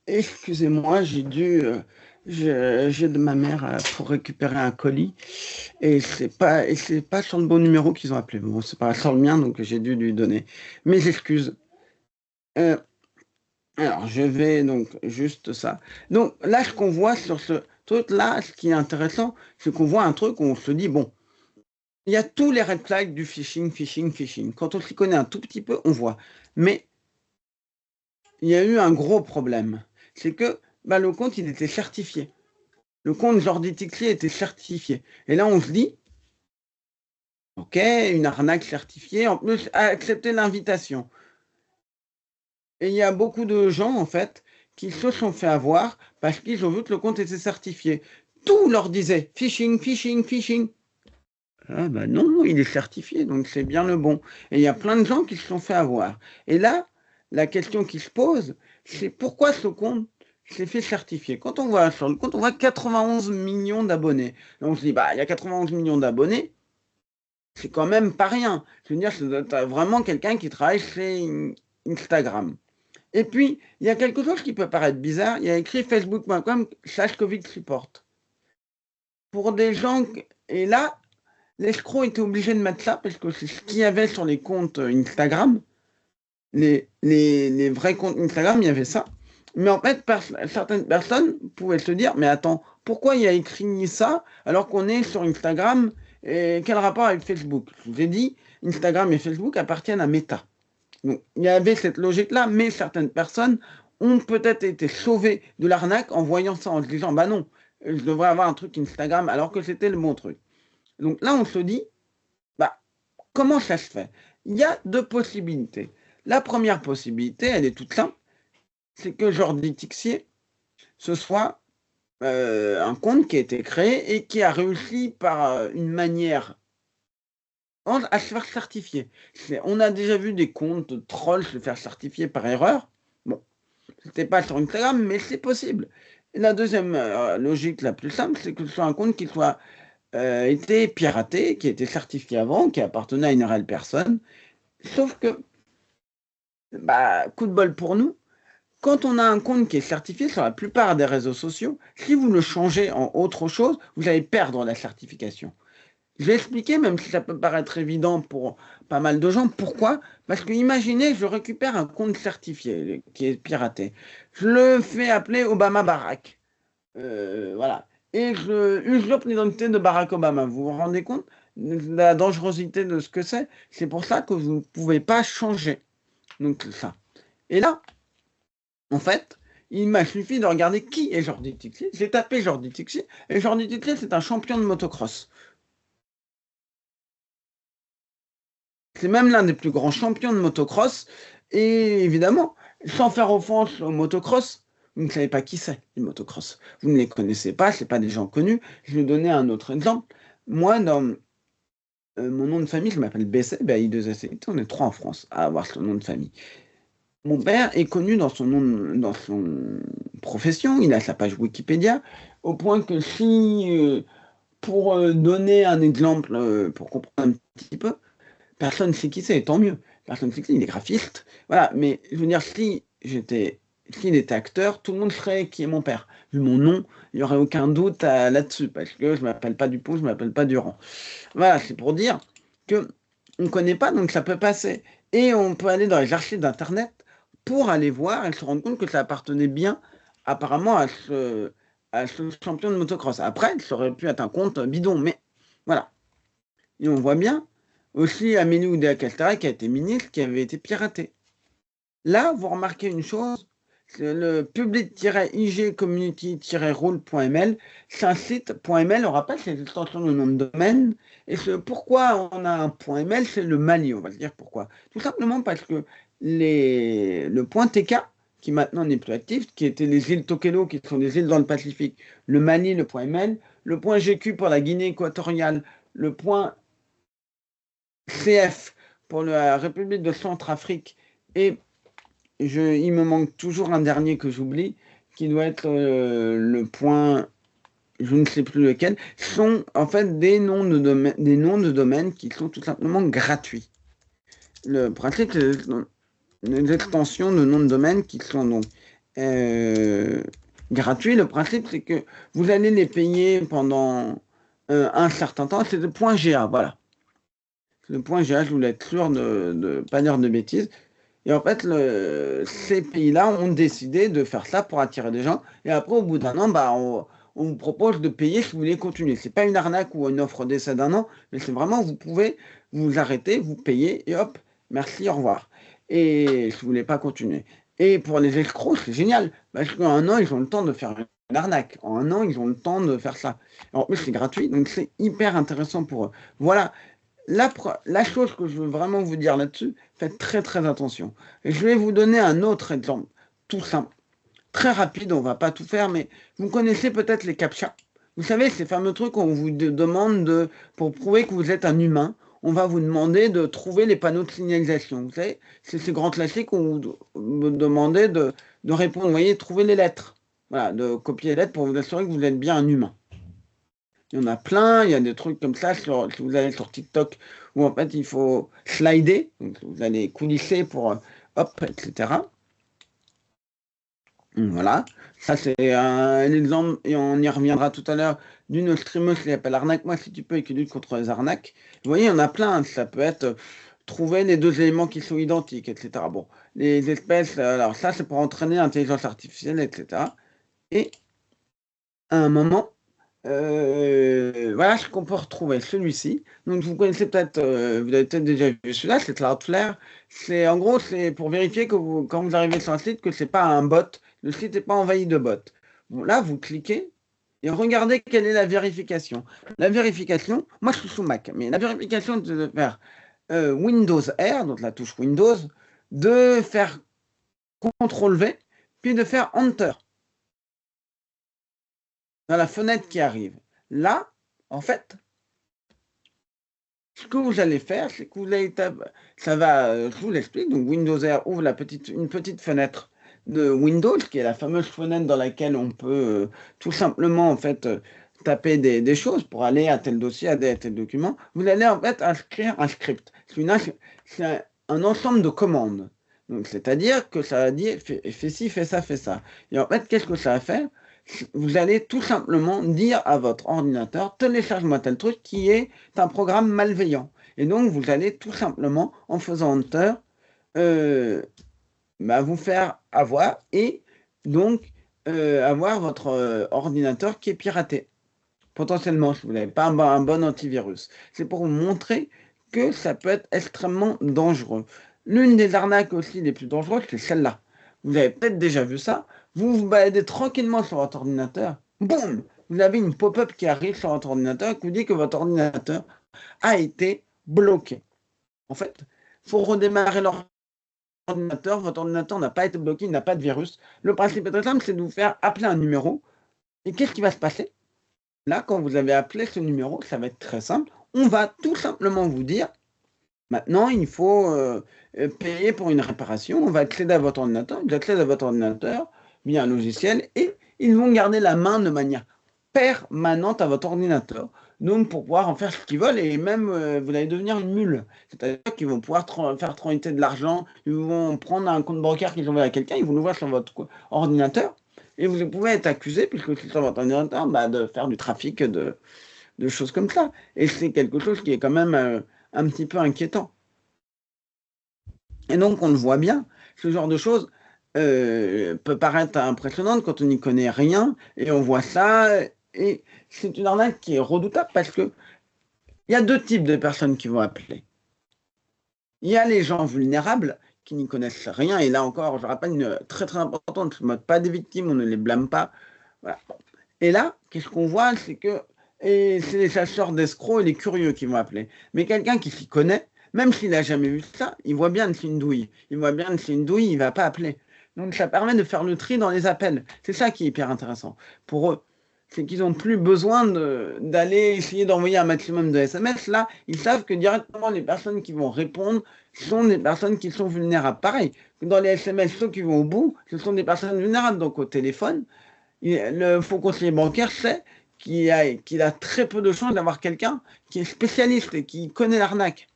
Excusez-moi, j'ai de ma mère pour récupérer un colis et c'est pas sur le bon numéro qu'ils ont appelé. Bon, c'est pas sur le mien, donc j'ai dû lui donner mes excuses. Euh, Alors, je vais donc juste ça. Donc là, ce qu'on voit sur ce truc-là, ce qui est intéressant, c'est qu'on voit un truc où on se dit, bon, il y a tous les red flags du phishing, phishing, phishing. Quand on s'y connaît un tout petit peu, on voit. Mais il y a eu un gros problème. C'est que bah, le compte, il était certifié. Le compte Jordi Tixier était certifié. Et là, on se dit, OK, une arnaque certifiée, en plus, accepter l'invitation. Et il y a beaucoup de gens, en fait, qui se sont fait avoir parce qu'ils ont vu que le compte était certifié. Tout leur disait phishing, phishing, phishing. Ah bah non, il est certifié, donc c'est bien le bon. Et il y a plein de gens qui se sont fait avoir. Et là, la question qui se pose, c'est pourquoi ce compte s'est fait certifier. Quand on voit sur le compte, on voit 91 millions d'abonnés. Donc on se dit, bah, il y a 91 millions d'abonnés, c'est quand même pas rien. Je veux dire, c'est vraiment quelqu'un qui travaille chez Instagram. Et puis, il y a quelque chose qui peut paraître bizarre. Il y a écrit facebook.com/covid support. Pour des gens. Et là, l'escroc était obligé de mettre ça parce que c'est ce qu'il y avait sur les comptes Instagram. les vrais comptes Instagram, il y avait ça. Mais en fait, certaines personnes pouvaient se dire, mais attends, pourquoi il y a écrit ça alors qu'on est sur Instagram et quel rapport avec Facebook? Je vous ai dit, Instagram et Facebook appartiennent à Meta. Donc, il y avait cette logique-là, mais certaines personnes ont peut-être été sauvées de l'arnaque en voyant ça, en se disant, bah non, je devrais avoir un truc Instagram alors que c'était le bon truc. Donc là, on se dit, bah, comment ça se fait? Il y a deux possibilités. La première possibilité, elle est toute simple, c'est que Jordi Tixier, ce soit un compte qui a été créé et qui a réussi par une manière à se faire certifier. On a déjà vu des comptes trolls se faire certifier par erreur. Bon, c'était pas sur Instagram, mais c'est possible. Et la deuxième logique la plus simple, c'est que ce soit un compte qui soit été piraté, qui a été certifié avant, qui appartenait à une réelle personne. Sauf que, bah, coup de bol pour nous, quand on a un compte qui est certifié sur la plupart des réseaux sociaux, si vous le changez en autre chose, vous allez perdre la certification. Je vais expliquer, même si ça peut paraître évident pour pas mal de gens, pourquoi. Parce que imaginez, je récupère un compte certifié qui est piraté. Je le fais appeler Obama Barack. Voilà. Et je usurpe l'identité de Barack Obama. Vous vous rendez compte de la dangerosité de ce que c'est? C'est pour ça que vous ne pouvez pas changer. Donc, ça. Et là, en fait, il m'a suffi de regarder qui est Jordi Tixier. J'ai tapé Jordi Tixier. Et Jordi Tixier, c'est un champion de motocross. C'est même l'un des plus grands champions de motocross. Et évidemment, sans faire offense au motocross, vous ne savez pas qui c'est, les motocross. Vous ne les connaissez pas, ce pas des gens connus. Je vais donner un autre exemple. Moi, dans mon nom de famille, je m'appelle Besset, BAI2SET. On est trois en France à avoir ce nom de famille. Mon père est connu dans son nom, dans son profession. Il a sa page Wikipédia, au point que si, pour donner un exemple, pour comprendre un petit peu, personne ne sait qui c'est, et tant mieux. Personne ne sait qui c'est, il est graphiste. Voilà, mais je veux dire, s'il était acteur, tout le monde saurait qui est mon père. Vu mon nom, il n'y aurait aucun doute là-dessus, parce que je ne m'appelle pas Dupont, je ne m'appelle pas Durand. Voilà, c'est pour dire que on ne connaît pas, donc ça peut passer. Et on peut aller dans les archives d'Internet pour aller voir et se rendre compte que ça appartenait bien, apparemment, à ce champion de motocross. Après, ça aurait pu être un compte bidon, mais voilà. Et on voit bien aussi Amélie Oudéa-Castéra, qui a été ministre, qui avait été piraté. Là, vous remarquez une chose, le public-ig-community-rule.ml, c'est un site .ml, on rappelle, c'est l'extension de nom de domaine. Et pourquoi on a un .ml, c'est le Mali, on va se dire pourquoi. Tout simplement parce que le .tk, qui maintenant n'est plus actif, qui était les îles Tokelau, qui sont des îles dans le Pacifique, le Mali, le .ml, le .gq pour la Guinée équatoriale, le .cf pour la République de Centrafrique et il me manque toujours un dernier que j'oublie, qui doit être le point, je ne sais plus lequel, sont en fait des noms de domaine qui sont tout simplement gratuits. Le principe, c'est les extensions de noms de domaine qui sont donc gratuits. Le principe, c'est que vous allez les payer pendant un certain temps. C'est le point .ga, voilà. Le point .ga, je voulais être sûr de ne pas dire de bêtises. Et en fait, ces pays-là ont décidé de faire ça pour attirer des gens. Et après, au bout d'un an, bah, on vous propose de payer si vous voulez continuer. C'est pas une arnaque ou une offre d'essai d'un an, mais c'est vraiment, vous pouvez vous arrêter, vous payer et hop, merci, au revoir. Et si vous voulez pas continuer. Et pour les escrocs, c'est génial, parce qu'en un an, ils ont le temps de faire une arnaque. En un an, ils ont le temps de faire ça. En plus, c'est gratuit, donc c'est hyper intéressant pour eux. Voilà. La chose que je veux vraiment vous dire là-dessus, faites très très attention. Et je vais vous donner un autre exemple, tout simple, très rapide, on ne va pas tout faire, mais vous connaissez peut-être les CAPTCHA. Vous savez, ces fameux trucs où on vous demande pour prouver que vous êtes un humain, on va vous demander de trouver les panneaux de signalisation. Vous savez, c'est ces grands classiques où vous demandez de répondre, vous voyez, trouver les lettres. Voilà, de copier les lettres pour vous assurer que vous êtes bien un humain. Il y en a plein, il y a des trucs comme ça, si vous allez sur TikTok, où en fait il faut slider, donc vous allez coulisser pour hop, etc. Voilà, ça c'est un exemple, et on y reviendra tout à l'heure, d'une streameuse qui s'appelle Arnaque-moi si tu peux et qui lutte contre les arnaques. Vous voyez, il y en a plein, ça peut être trouver les deux éléments qui sont identiques, etc. Bon, les espèces, alors ça, c'est pour entraîner l'intelligence artificielle, etc. Et à un moment, voilà ce qu'on peut retrouver, celui-ci. Donc, vous connaissez peut-être, vous avez peut-être déjà vu celui-là, c'est Cloudflare. En gros, c'est pour vérifier que quand vous arrivez sur un site, que c'est pas un bot, le site n'est pas envahi de bots. Bon, là, vous cliquez et regardez quelle est la vérification. La vérification, moi je suis sous Mac, mais la vérification, c'est de faire Windows R, donc la touche Windows, de faire CTRL V, puis de faire Enter dans la fenêtre qui arrive. Là, en fait, ce que vous allez faire, c'est que vous allez ça va, je vous l'explique, donc Windows R ouvre une petite fenêtre de Windows, qui est la fameuse fenêtre dans laquelle on peut tout simplement en fait taper des choses pour aller à tel dossier, à tel document. Vous allez en fait inscrire un script. C'est un ensemble de commandes. Donc c'est-à-dire que ça va dire fais ci, fais ça, fais ça. Et en fait, qu'est-ce que ça va faire? Vous allez tout simplement dire à votre ordinateur, télécharge-moi tel truc qui est un programme malveillant. Et donc, vous allez tout simplement, en faisant Enter, vous faire avoir et donc avoir votre ordinateur qui est piraté. Potentiellement, si vous n'avez pas un bon antivirus. C'est pour vous montrer que ça peut être extrêmement dangereux. L'une des arnaques aussi les plus dangereuses, c'est celle-là. Vous avez peut-être déjà vu ça. Vous vous baladez tranquillement sur votre ordinateur. Boum! Vous avez une pop-up qui arrive sur votre ordinateur qui vous dit que votre ordinateur a été bloqué. En fait, il faut redémarrer l'ordinateur. Votre ordinateur n'a pas été bloqué, il n'a pas de virus. Le principe est très simple, c'est de vous faire appeler un numéro. Et qu'est-ce qui va se passer? Là, quand vous avez appelé ce numéro, ça va être très simple. On va tout simplement vous dire, maintenant, il faut payer pour une réparation. On va accéder à votre ordinateur. Ils accèdent à votre ordinateur via un logiciel et ils vont garder la main de manière permanente à votre ordinateur. Donc, pour pouvoir en faire ce qu'ils veulent et même, vous allez devenir une mule. C'est-à-dire qu'ils vont pouvoir faire transiter de l'argent. Ils vont prendre un compte bancaire qu'ils envoient à quelqu'un. Ils vont l'ouvrir sur votre ordinateur. Et vous pouvez être accusé, puisque c'est sur votre ordinateur, de faire du trafic de choses comme ça. Et c'est quelque chose qui est quand même un petit peu inquiétant. Et donc, on le voit bien, ce genre de choses peut paraître impressionnante quand on n'y connaît rien, et on voit ça, et c'est une arnaque qui est redoutable parce que il y a deux types de personnes qui vont appeler. Il y a les gens vulnérables qui n'y connaissent rien, et là encore, je rappelle une très très importante, je ne mode pas des victimes, on ne les blâme pas. Voilà. Et là, qu'est-ce qu'on voit, c'est que c'est les chasseurs d'escrocs et les curieux qui vont appeler. Mais quelqu'un qui s'y connaît, même s'il n'a jamais vu ça, il voit bien que c'est une douille. Il voit bien que c'est une douille, il ne va pas appeler. Donc ça permet de faire le tri dans les appels. C'est ça qui est hyper intéressant pour eux. C'est qu'ils n'ont plus besoin d'aller essayer d'envoyer un maximum de SMS. Là, ils savent que directement les personnes qui vont répondre sont des personnes qui sont vulnérables. Pareil, dans les SMS, ceux qui vont au bout, ce sont des personnes vulnérables. Donc au téléphone, le faux conseiller bancaire sait qu'il a très peu de chances d'avoir quelqu'un qui est spécialiste et qui connaît l'arnaque.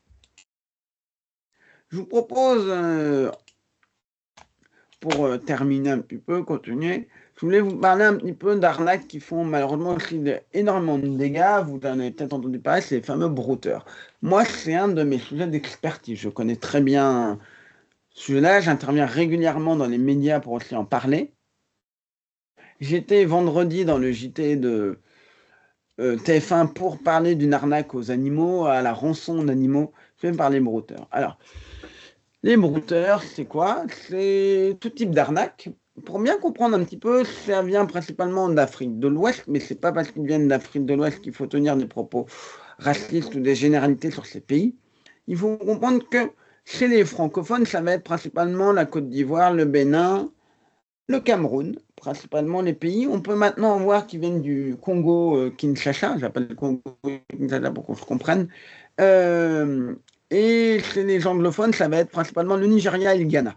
Je vous propose, pour terminer un petit peu, continuer, je voulais vous parler un petit peu d'arnaques qui font malheureusement aussi énormément de dégâts. Vous en avez peut-être entendu parler, c'est les fameux brouteurs. Moi, c'est un de mes sujets d'expertise. Je connais très bien ce sujet-là. J'interviens régulièrement dans les médias pour aussi en parler. J'étais vendredi dans le JT de TF1 pour parler d'une arnaque aux animaux, à la rançon d'animaux. Je vais parler brouteurs. Alors, les brouteurs, c'est quoi? C'est tout type d'arnaque. Pour bien comprendre un petit peu, ça vient principalement d'Afrique de l'Ouest, mais c'est pas parce qu'ils viennent d'Afrique de l'Ouest qu'il faut tenir des propos racistes ou des généralités sur ces pays. Il faut comprendre que chez les francophones, ça va être principalement la Côte d'Ivoire, le Bénin, le Cameroun, principalement les pays. On peut maintenant voir qu'ils viennent du Congo Kinshasa, j'appelle le Congo Kinshasa pour qu'on se comprenne. Et chez les anglophones, ça va être principalement le Nigeria et le Ghana.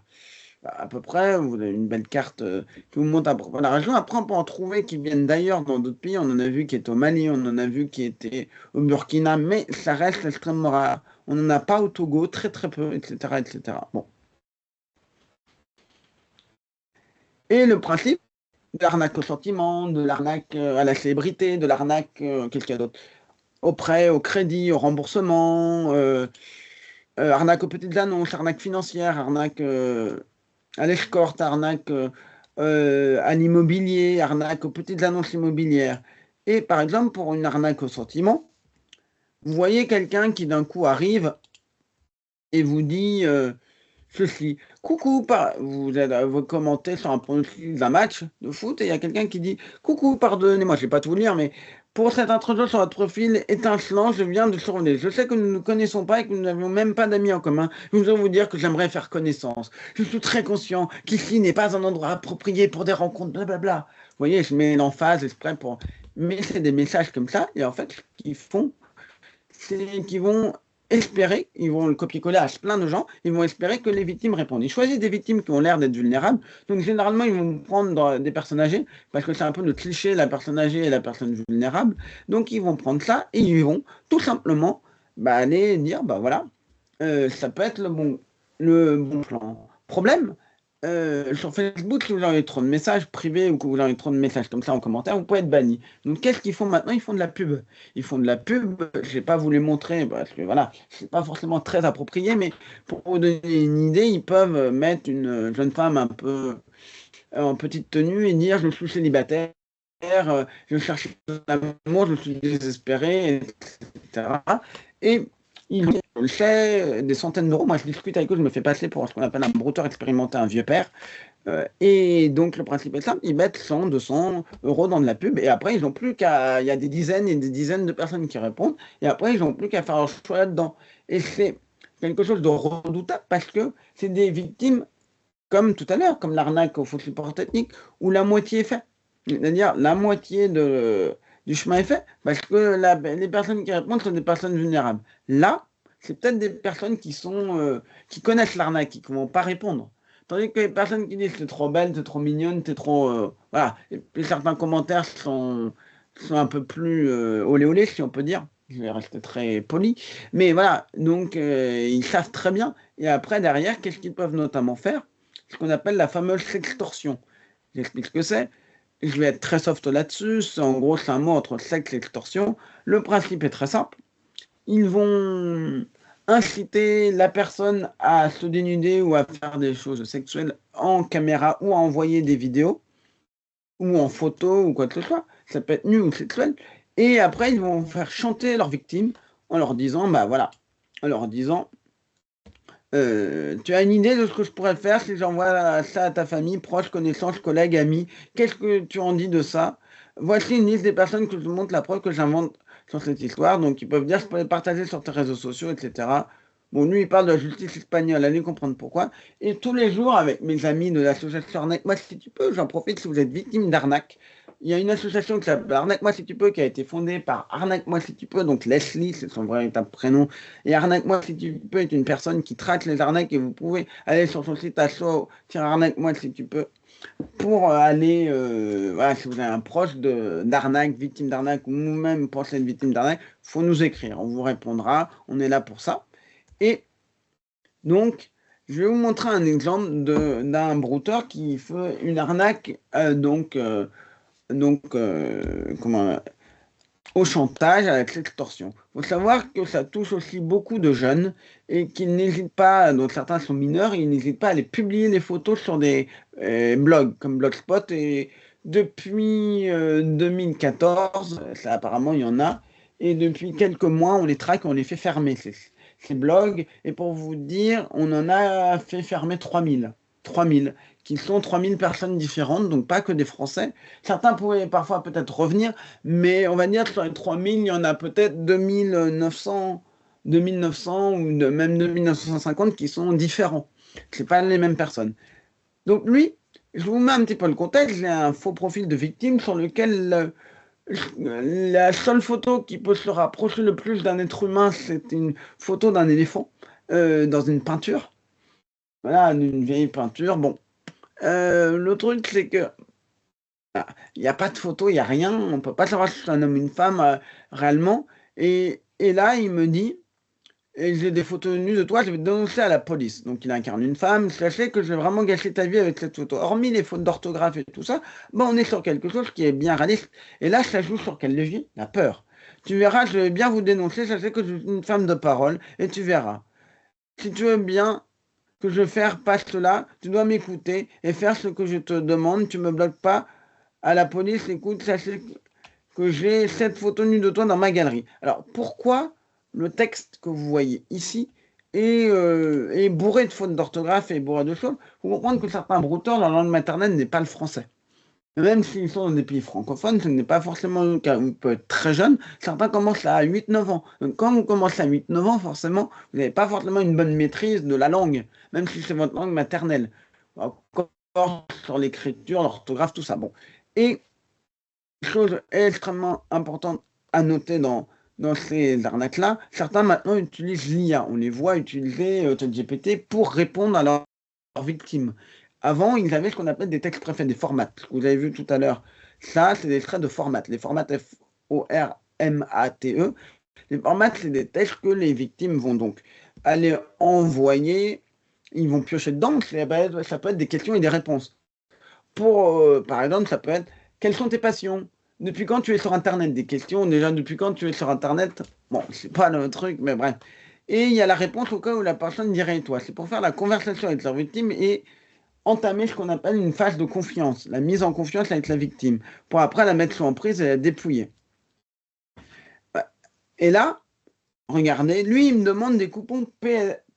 À peu près, vous avez une belle carte qui vous montre à peu près la région. Après, on peut en trouver qui viennent d'ailleurs dans d'autres pays. On en a vu qui est au Mali, on en a vu qui était au Burkina, mais ça reste extrêmement rare. On n'en a pas au Togo, très très peu, etc. etc. Bon. Et le principe de l'arnaque au sentiment, de l'arnaque à la célébrité, de l'arnaque, qu'est-ce qu'il y a d'autre? Au prêt, au crédit, au remboursement, arnaque aux petites annonces, arnaque financière, arnaque à l'escorte, arnaque à l'immobilier, arnaque aux petites annonces immobilières. Et par exemple, pour une arnaque au sentiment, vous voyez quelqu'un qui d'un coup arrive et vous dit ceci. Coucou, vous commentez sur un pronostic d'un match de foot et il y a quelqu'un qui dit coucou, pardonnez-moi, je ne vais pas tout vous lire, mais pour cette introduction sur votre profil étincelant, je viens de survenir. Je sais que nous ne nous connaissons pas et que nous n'avons même pas d'amis en commun. Je voudrais vous dire que j'aimerais faire connaissance. Je suis très conscient qu'ici n'est pas un endroit approprié pour des rencontres, blablabla. Vous voyez, je mets l'emphase exprès pour. Mais c'est des messages comme ça, et en fait, ce qu'ils font, c'est qu'ils vont espérer, ils vont le copier-coller à plein de gens, ils vont espérer que les victimes répondent. Ils choisissent des victimes qui ont l'air d'être vulnérables, donc généralement ils vont prendre des personnes âgées, parce que c'est un peu le cliché, la personne âgée et la personne vulnérable, donc ils vont prendre ça et ils vont tout simplement aller dire, voilà, ça peut être le bon plan. Problème, sur Facebook, si vous avez trop de messages privés ou que vous avez trop de messages comme ça en commentaire, vous pouvez être banni. Donc, qu'est-ce qu'ils font maintenant? Ils font de la pub. Ils font de la pub. Je vais pas vous les montrer parce que voilà, c'est pas forcément très approprié, mais pour vous donner une idée, ils peuvent mettre une jeune femme un peu en petite tenue et dire je suis célibataire, je cherche l'amour, je suis désespéré, etc. Et ils le fait des centaines d'euros. Moi, je discute avec eux, je me fais passer pour ce qu'on appelle un brouteur expérimenté, un vieux père. Et donc, le principe est simple, ils mettent 100, 200 euros dans de la pub, et après, ils n'ont plus qu'à. Il y a des dizaines et des dizaines de personnes qui répondent, et après, ils n'ont plus qu'à faire leur choix là-dedans. Et c'est quelque chose de redoutable parce que c'est des victimes, comme tout à l'heure, comme l'arnaque au faux support technique, où la moitié est faite. C'est-à-dire, la moitié du chemin est fait, parce que les personnes qui répondent sont des personnes vulnérables. Là, c'est peut-être des personnes qui connaissent l'arnaque, qui ne vont pas répondre. Tandis que les personnes qui disent c'est trop belle, c'est trop mignonne, c'est trop. Voilà. Et puis certains commentaires sont un peu plus olé olé, si on peut dire. Je vais rester très poli. Mais voilà, donc ils savent très bien. Et après, derrière, qu'est-ce qu'ils peuvent notamment faire? Ce qu'on appelle la fameuse sextorsion. J'explique ce que c'est. Je vais être très soft là-dessus. En gros, c'est un mot entre sexe et extorsion. Le principe est très simple. Ils vont inciter la personne à se dénuder ou à faire des choses sexuelles en caméra ou à envoyer des vidéos ou en photo ou quoi que ce soit. Ça peut être nu ou sexuel. Et après, ils vont faire chanter leurs victimes en leur disant, voilà, en leur disant, tu as une idée de ce que je pourrais faire si j'envoie ça à ta famille, proches, connaissances, collègues, amis. Qu'est-ce que tu en dis de ça? Voici une liste des personnes que je te montre la preuve que j'invente sur cette histoire. Donc, ils peuvent dire, je peux les partager sur tes réseaux sociaux, etc. Bon, lui, il parle de la justice espagnole, allez comprendre pourquoi. Et tous les jours, avec mes amis de l'association Arnaque-moi si tu peux, j'en profite si vous êtes victime d'arnaque. Il y a une association qui s'appelle Arnaque-moi si tu peux, qui a été fondée par Arnaque-moi si tu peux, donc Leslie, c'est son véritable prénom. Et Arnaque-moi si tu peux est une personne qui traque les arnaques et vous pouvez aller sur son site asso-arnaque-moi si tu peux pour aller, voilà, si vous avez un proche d'arnaque, victime d'arnaque ou vous-même pensez être victime d'arnaque, il faut nous écrire, on vous répondra, on est là pour ça. Et donc, je vais vous montrer un exemple d'un brouteur qui fait une arnaque, au chantage, à l'extorsion. Il faut savoir que ça touche aussi beaucoup de jeunes et qu'ils n'hésitent pas, donc certains sont mineurs, ils n'hésitent pas à les publier les photos sur des blogs comme Blogspot. Et depuis 2014, ça apparemment il y en a, et depuis quelques mois, on les traque, on les fait fermer, ces blogs. Et pour vous dire, on en a fait fermer 3000. 3000 qui sont 3000 personnes différentes, donc pas que des Français. Certains pourraient parfois peut-être revenir, mais on va dire que sur les 3000, il y en a peut-être 2900 ou même 2950 qui sont différents. Ce pas les mêmes personnes. Donc lui, je vous mets un petit peu le contexte, j'ai un faux profil de victime sur lequel la seule photo qui peut se rapprocher le plus d'un être humain, c'est une photo d'un éléphant dans une peinture. Voilà, une vieille peinture. Bon, le truc, c'est que il n'y a pas de photo, il n'y a rien, on ne peut pas savoir si c'est un homme ou une femme réellement. Et là, il me dit, et j'ai des photos nues de toi, je vais te dénoncer à la police. Donc il incarne une femme, sachez que je vais vraiment gâcher ta vie avec cette photo. Hormis les fautes d'orthographe et tout ça, on est sur quelque chose qui est bien réaliste. Et là, ça joue sur quel levier? La peur. Tu verras, je vais bien vous dénoncer, sachez que je suis une femme de parole, et tu verras. si tu veux bien que je fasse cela, tu dois m'écouter et faire ce que je te demande. Tu ne me bloques pas à la police. Écoute, sachez que j'ai cette photo nue de toi dans ma galerie. Alors, pourquoi le texte que vous voyez ici est bourré de fautes d'orthographe et bourré de choses? Il faut comprendre que certains brouteurs, leur langue maternelle n'est pas le français. Même s'ils sont dans des pays francophones, ce n'est pas forcément le cas. Vous pouvez être très jeune, certains commencent à 8-9 ans. Donc quand vous commencez à 8-9 ans, forcément, vous n'avez pas forcément une bonne maîtrise de la langue, même si c'est votre langue maternelle. Encore sur l'écriture, l'orthographe, tout ça. Bon. Et chose extrêmement importante à noter dans ces arnaques-là, certains maintenant utilisent l'IA. On les voit utiliser ChatGPT pour répondre à leurs victimes. Avant, ils avaient ce qu'on appelle des textes préfaits, des formats. Vous avez vu tout à l'heure, ça, c'est des traits de format. Les formats F-O-R-M-A-T-E. Les formats, c'est des textes que les victimes vont donc aller envoyer. Ils vont piocher dedans. Ça peut être des questions et des réponses. Par exemple, ça peut être quelles sont tes passions? Depuis quand tu es sur Internet? Des questions, déjà, depuis quand tu es sur Internet? Bon, c'est pas le truc, mais bref. Et il y a la réponse au cas où la personne dirait toi. C'est pour faire la conversation avec leur victime et entamer ce qu'on appelle une phase de confiance, la mise en confiance avec la victime, pour après la mettre sous emprise et la dépouiller. Et là, regardez, lui, il me demande des coupons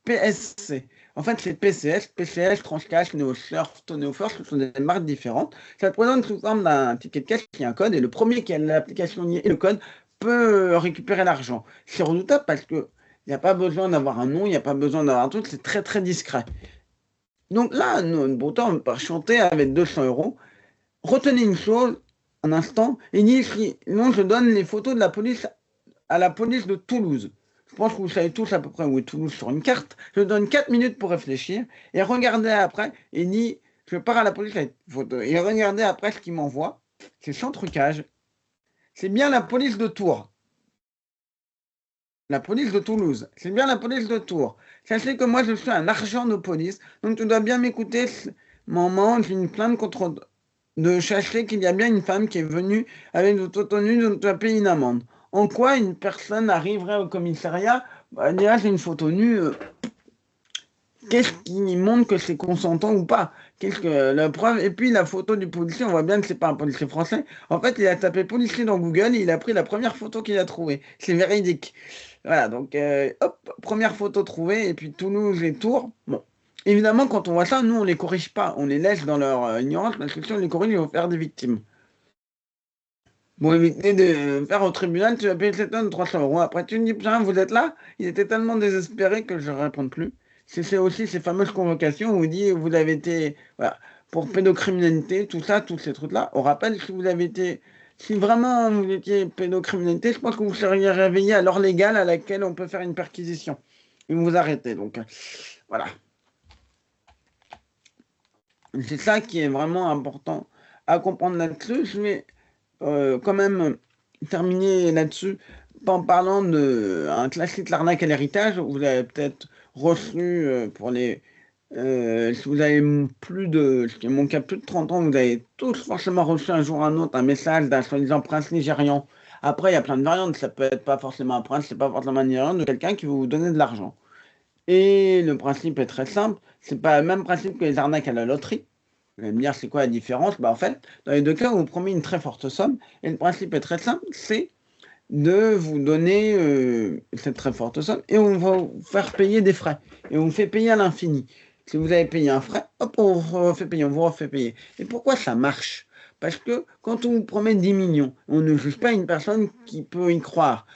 PSC. En fait, c'est PCS, PCS, Transcash, NeoSurf, ToneoFirst, ce sont des marques différentes. Ça te présente sous forme d'un ticket de cash qui a un code, et le premier qui a l'application liée et le code peut récupérer l'argent. C'est redoutable parce que il n'y a pas besoin d'avoir un nom, il n'y a pas besoin d'avoir un truc, c'est très très discret. Donc là, pourtant, on peut chanter avec 200 euros. Retenez une chose, un instant, il dit, non, je donne les photos de la police à la police de Toulouse. Je pense que vous savez tous à peu près où est Toulouse sur une carte. Je donne 4 minutes pour réfléchir et regardez après. Et dit, je pars à la police avec photo. Et regardez après ce qu'il m'envoie. C'est sans trucage. C'est bien la police de Tours. La police de Toulouse. C'est bien la police de Tours. Sachez que moi, je suis un agent de police. Donc, tu dois bien m'écouter. Maman, j'ai une plainte contre de chercher qu'il y a bien une femme qui est venue avec une photo nue, donc tu as payé une amende. En quoi une personne arriverait au commissariat, déjà c'est une photo nue, qu'est-ce qui montre que c'est consentant ou pas? Qu'est-ce que la preuve? Et puis la photo du policier, on voit bien que c'est pas un policier français. En fait, il a tapé policier dans Google et il a pris la première photo qu'il a trouvée. C'est véridique. Voilà, donc hop, première photo trouvée, et puis Toulouse et Tours. Bon. Évidemment, quand on voit ça, nous, on les corrige pas. On les laisse dans leur ignorance, parce que si on les corrige, ils vont faire des victimes. Bon, éviter de faire au tribunal, tu vas payer cette tonne 300 euros. Après, tu me dis, putain, vous êtes là? Il était tellement désespéré que je ne réponds plus. C'est aussi ces fameuses convocations où on dit, vous avez été, voilà, pour pédocriminalité, tout ça, tous ces trucs-là. On rappelle, si vous avez été, si vraiment vous étiez pédocriminalité, je pense que vous seriez réveillé à l'heure légale à laquelle on peut faire une perquisition. Et vous arrêtez. Donc, voilà. C'est ça qui est vraiment important à comprendre là-dessus. Je vais quand même terminer là-dessus en parlant d'un classique, l'arnaque à l'héritage. Vous avez peut-être reçu pour les... si vous avez plus de, ce qui est mon cas, plus de 30 ans, vous avez tous forcément reçu un jour ou un autre un message d'un soi-disant prince nigérian. Après, il y a plein de variantes. Ça peut être pas forcément un prince, c'est pas forcément un nigérian, de quelqu'un qui veut vous donner de l'argent. Et le principe est très simple. C'est pas le même principe que les arnaques à la loterie. Vous allez me dire, c'est quoi la différence? En fait, dans les deux cas, on vous promet une très forte somme. Et le principe est très simple, c'est de vous donner cette très forte somme et on va vous faire payer des frais. Et on vous fait payer à l'infini. Si vous avez payé un frais, hop, on vous refait payer, on vous refait payer. Et pourquoi ça marche? Parce que quand on vous promet 10 millions, on ne juge pas une personne qui peut y croire.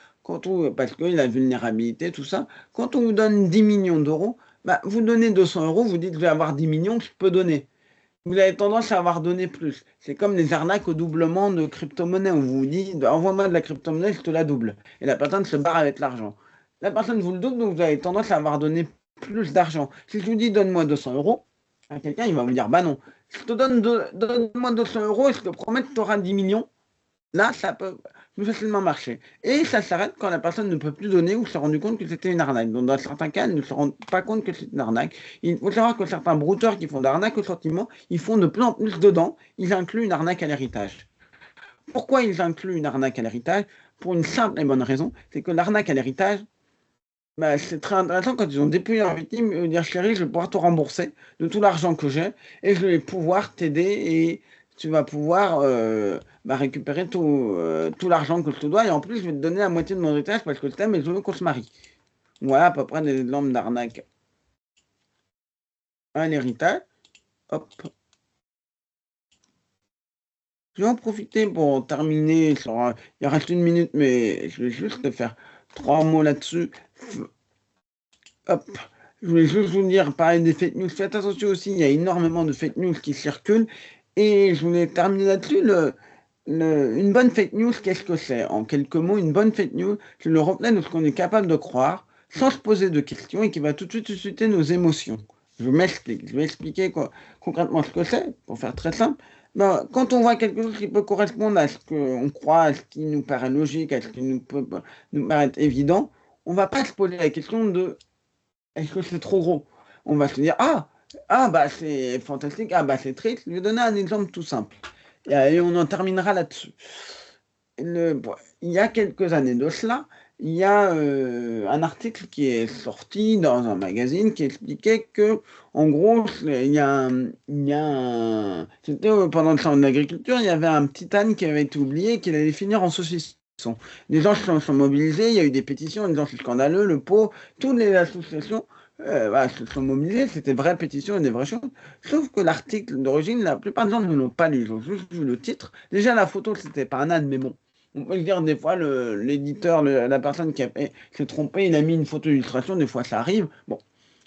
Parce que la vulnérabilité, tout ça. Quand on vous donne 10 millions d'euros, vous donnez 200 euros, vous dites, je vais avoir 10 millions, je peux donner. Vous avez tendance à avoir donné plus. C'est comme les arnaques au doublement de crypto-monnaie. On vous dit, envoie-moi de la crypto-monnaie, je te la double. Et la personne se barre avec l'argent. La personne vous le double, donc vous avez tendance à avoir donné plus d'argent. Si je vous dis, donne-moi 200 euros, à quelqu'un, il va vous dire, bah non. Si je te donne-moi 200 euros et je te promets que tu auras 10 millions, là, ça peut plus facilement marcher. Et ça s'arrête quand la personne ne peut plus donner ou s'est rendu compte que c'était une arnaque. Donc, dans certains cas, elle ne se rend pas compte que c'est une arnaque. Il faut savoir que certains brouteurs qui font d'arnaque au sentiment, ils font de plus en plus dedans, ils incluent une arnaque à l'héritage. Pourquoi ils incluent une arnaque à l'héritage? Pour une simple et bonne raison, c'est que l'arnaque à l'héritage, Bah, c'est très intéressant quand ils ont dépouillé leur victime, dire chérie, je vais pouvoir te rembourser de tout l'argent que j'ai et je vais pouvoir t'aider et tu vas pouvoir récupérer tout l'argent que je te dois et en plus je vais te donner la moitié de mon héritage parce que je t'aime et je veux qu'on se marie. Voilà à peu près des exemples d'arnaque. Un héritage, hop. Je vais en profiter pour terminer il reste 1 minute, mais je vais juste te faire 3 mots là-dessus. Hop. Je voulais juste vous dire, pareil des fake news. Faites attention aussi, il y a énormément de fake news qui circulent. Et je voulais terminer là-dessus. Une bonne fake news, qu'est-ce que c'est? En quelques mots, une bonne fake news, c'est le reflet de ce qu'on est capable de croire sans se poser de questions et qui va tout de suite susciter nos émotions. Je m'explique. Je vais expliquer concrètement ce que c'est, pour faire très simple. Ben, quand on voit quelque chose qui peut correspondre à ce qu'on croit, à ce qui nous paraît logique, à ce qui nous peut nous paraître évident, on ne va pas se poser la question de est-ce que c'est trop gros? On va se dire, bah c'est fantastique, bah c'est triste. Je vais donner un exemple tout simple. Et on en terminera là-dessus. Il y a quelques années de cela, il y a un article qui est sorti dans un magazine qui expliquait que, en gros, c'était pendant le salon de l'agriculture, il y avait un petit âne qui avait été oublié, qu'il allait finir en saucisson. Les gens sont mobilisés, il y a eu des pétitions, les gens c'est scandaleux, le pot, toutes les associations voilà, se sont mobilisées, c'était des vraies pétitions et des vraies choses. Sauf que l'article d'origine, la plupart des gens ne l'ont pas lu, ils ont juste vu le titre. Déjà, la photo, c'était pas un âne, mais bon. On peut le dire, des fois, l'éditeur, la personne qui s'est trompée, il a mis une photo d'illustration, des fois ça arrive. Bon,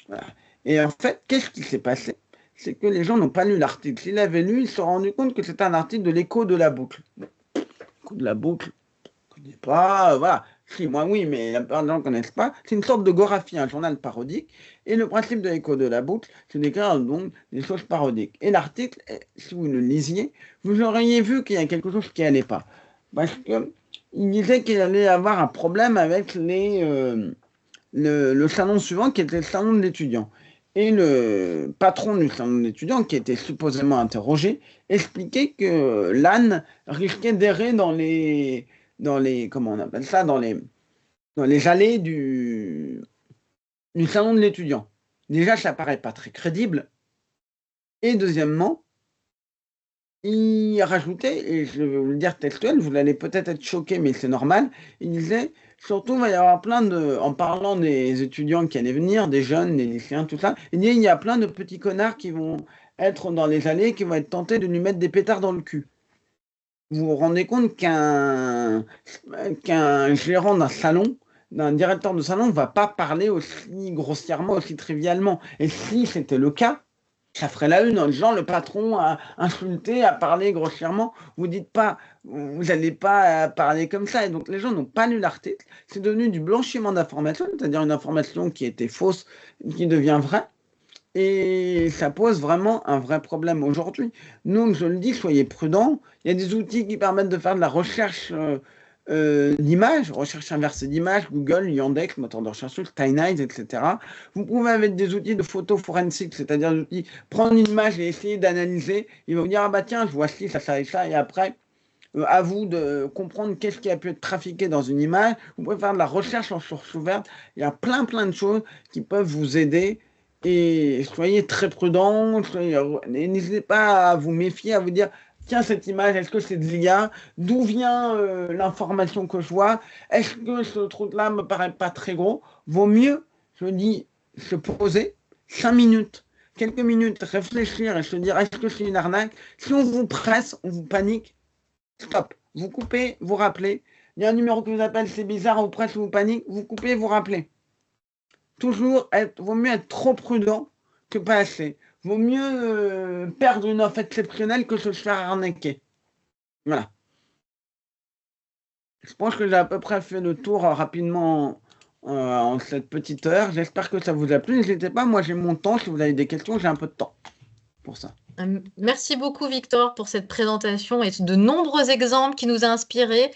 voilà. Et en fait, qu'est-ce qui s'est passé? C'est que les gens n'ont pas lu l'article. S'ils l'avaient lu, ils se sont rendus compte que c'était un article de l'écho de la boucle. Bon, l'écho de la boucle, je ne connais pas, voilà. Si, moi oui, mais la plupart des gens ne connaissent pas. C'est une sorte de Gorafi, un journal parodique. Et le principe de l'écho de la boucle, c'est d'écrire donc des choses parodiques. Et l'article, si vous le lisiez, vous auriez vu qu'il y a quelque chose qui n'allait pas. Parce qu'il disait qu'il allait avoir un problème avec le salon suivant, qui était le salon de l'étudiant. Et le patron du salon de l'étudiant, qui était supposément interrogé, expliquait que l'âne risquait d'errer comment on appelle ça, dans les allées du salon de l'étudiant. Déjà, ça paraît pas très crédible. Et deuxièmement, il rajoutait, et je vais vous le dire textuel, vous allez peut-être être choqué, mais c'est normal, il disait, surtout, il va y avoir en parlant des étudiants qui allaient venir, des jeunes, des lycéens, tout ça, il dit, il y a plein de petits connards qui vont être dans les allées, qui vont être tentés de lui mettre des pétards dans le cul. Vous vous rendez compte qu'un gérant d'un salon, d'un directeur de salon, ne va pas parler aussi grossièrement, aussi trivialement. Et si c'était le cas, ça ferait la une en disant le patron a insulté, a parlé grossièrement. Vous dites pas, vous n'allez pas parler comme ça. Et donc les gens n'ont pas lu l'article. C'est devenu du blanchiment d'information, c'est-à-dire une information qui était fausse, qui devient vraie. Et ça pose vraiment un vrai problème aujourd'hui. Nous, je le dis, soyez prudents. Il y a des outils qui permettent de faire de la recherche d'images, recherche inversée d'images, Google, Yandex, moteur de recherche, Tynize, etc. Vous pouvez avec des outils de photo forensique, c'est-à-dire des outils, prendre une image et essayer d'analyser. Il va vous dire, ah bah tiens, je vois ci, ça et ça, et après, à vous de comprendre qu'est-ce qui a pu être trafiqué dans une image. Vous pouvez faire de la recherche en source ouverte. Il y a plein de choses qui peuvent vous aider. Et soyez très prudents. N'hésitez pas à vous méfier, à vous dire, tiens, cette image, est-ce que c'est de l'IA? D'où vient l'information que je vois? Est-ce que ce truc-là me paraît pas très gros? Vaut mieux, je dis, se poser 5 minutes, quelques minutes, réfléchir et se dire, est-ce que c'est une arnaque? Si on vous presse, on vous panique, stop. Vous coupez, vous rappelez. Il y a un numéro qui vous appelle, c'est bizarre, vous presse, vous panique, vous coupez, vous rappelez. Toujours vaut mieux être trop prudent que pas assez. Vaut mieux perdre une offre exceptionnelle que se faire arnaquer. Voilà. Je pense que j'ai à peu près fait le tour rapidement en cette petite heure. J'espère que ça vous a plu. N'hésitez pas, moi j'ai mon temps. Si vous avez des questions, j'ai un peu de temps pour ça. Merci beaucoup, Victor, pour cette présentation et de nombreux exemples qui nous ont inspirés.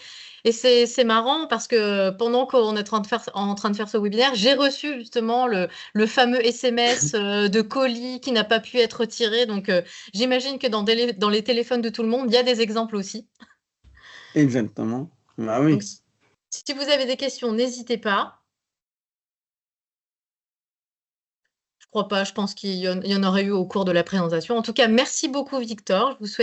Et c'est marrant parce que pendant qu'on est en train de faire ce webinaire, j'ai reçu justement le fameux SMS de colis qui n'a pas pu être retiré. Donc, j'imagine que dans les téléphones de tout le monde, il y a des exemples aussi. Exactement. Bah oui. Donc, si vous avez des questions, n'hésitez pas. crois pas. Je pense qu'il y en aurait eu au cours de la présentation. En tout cas, merci beaucoup, Victor. Je vous souhaite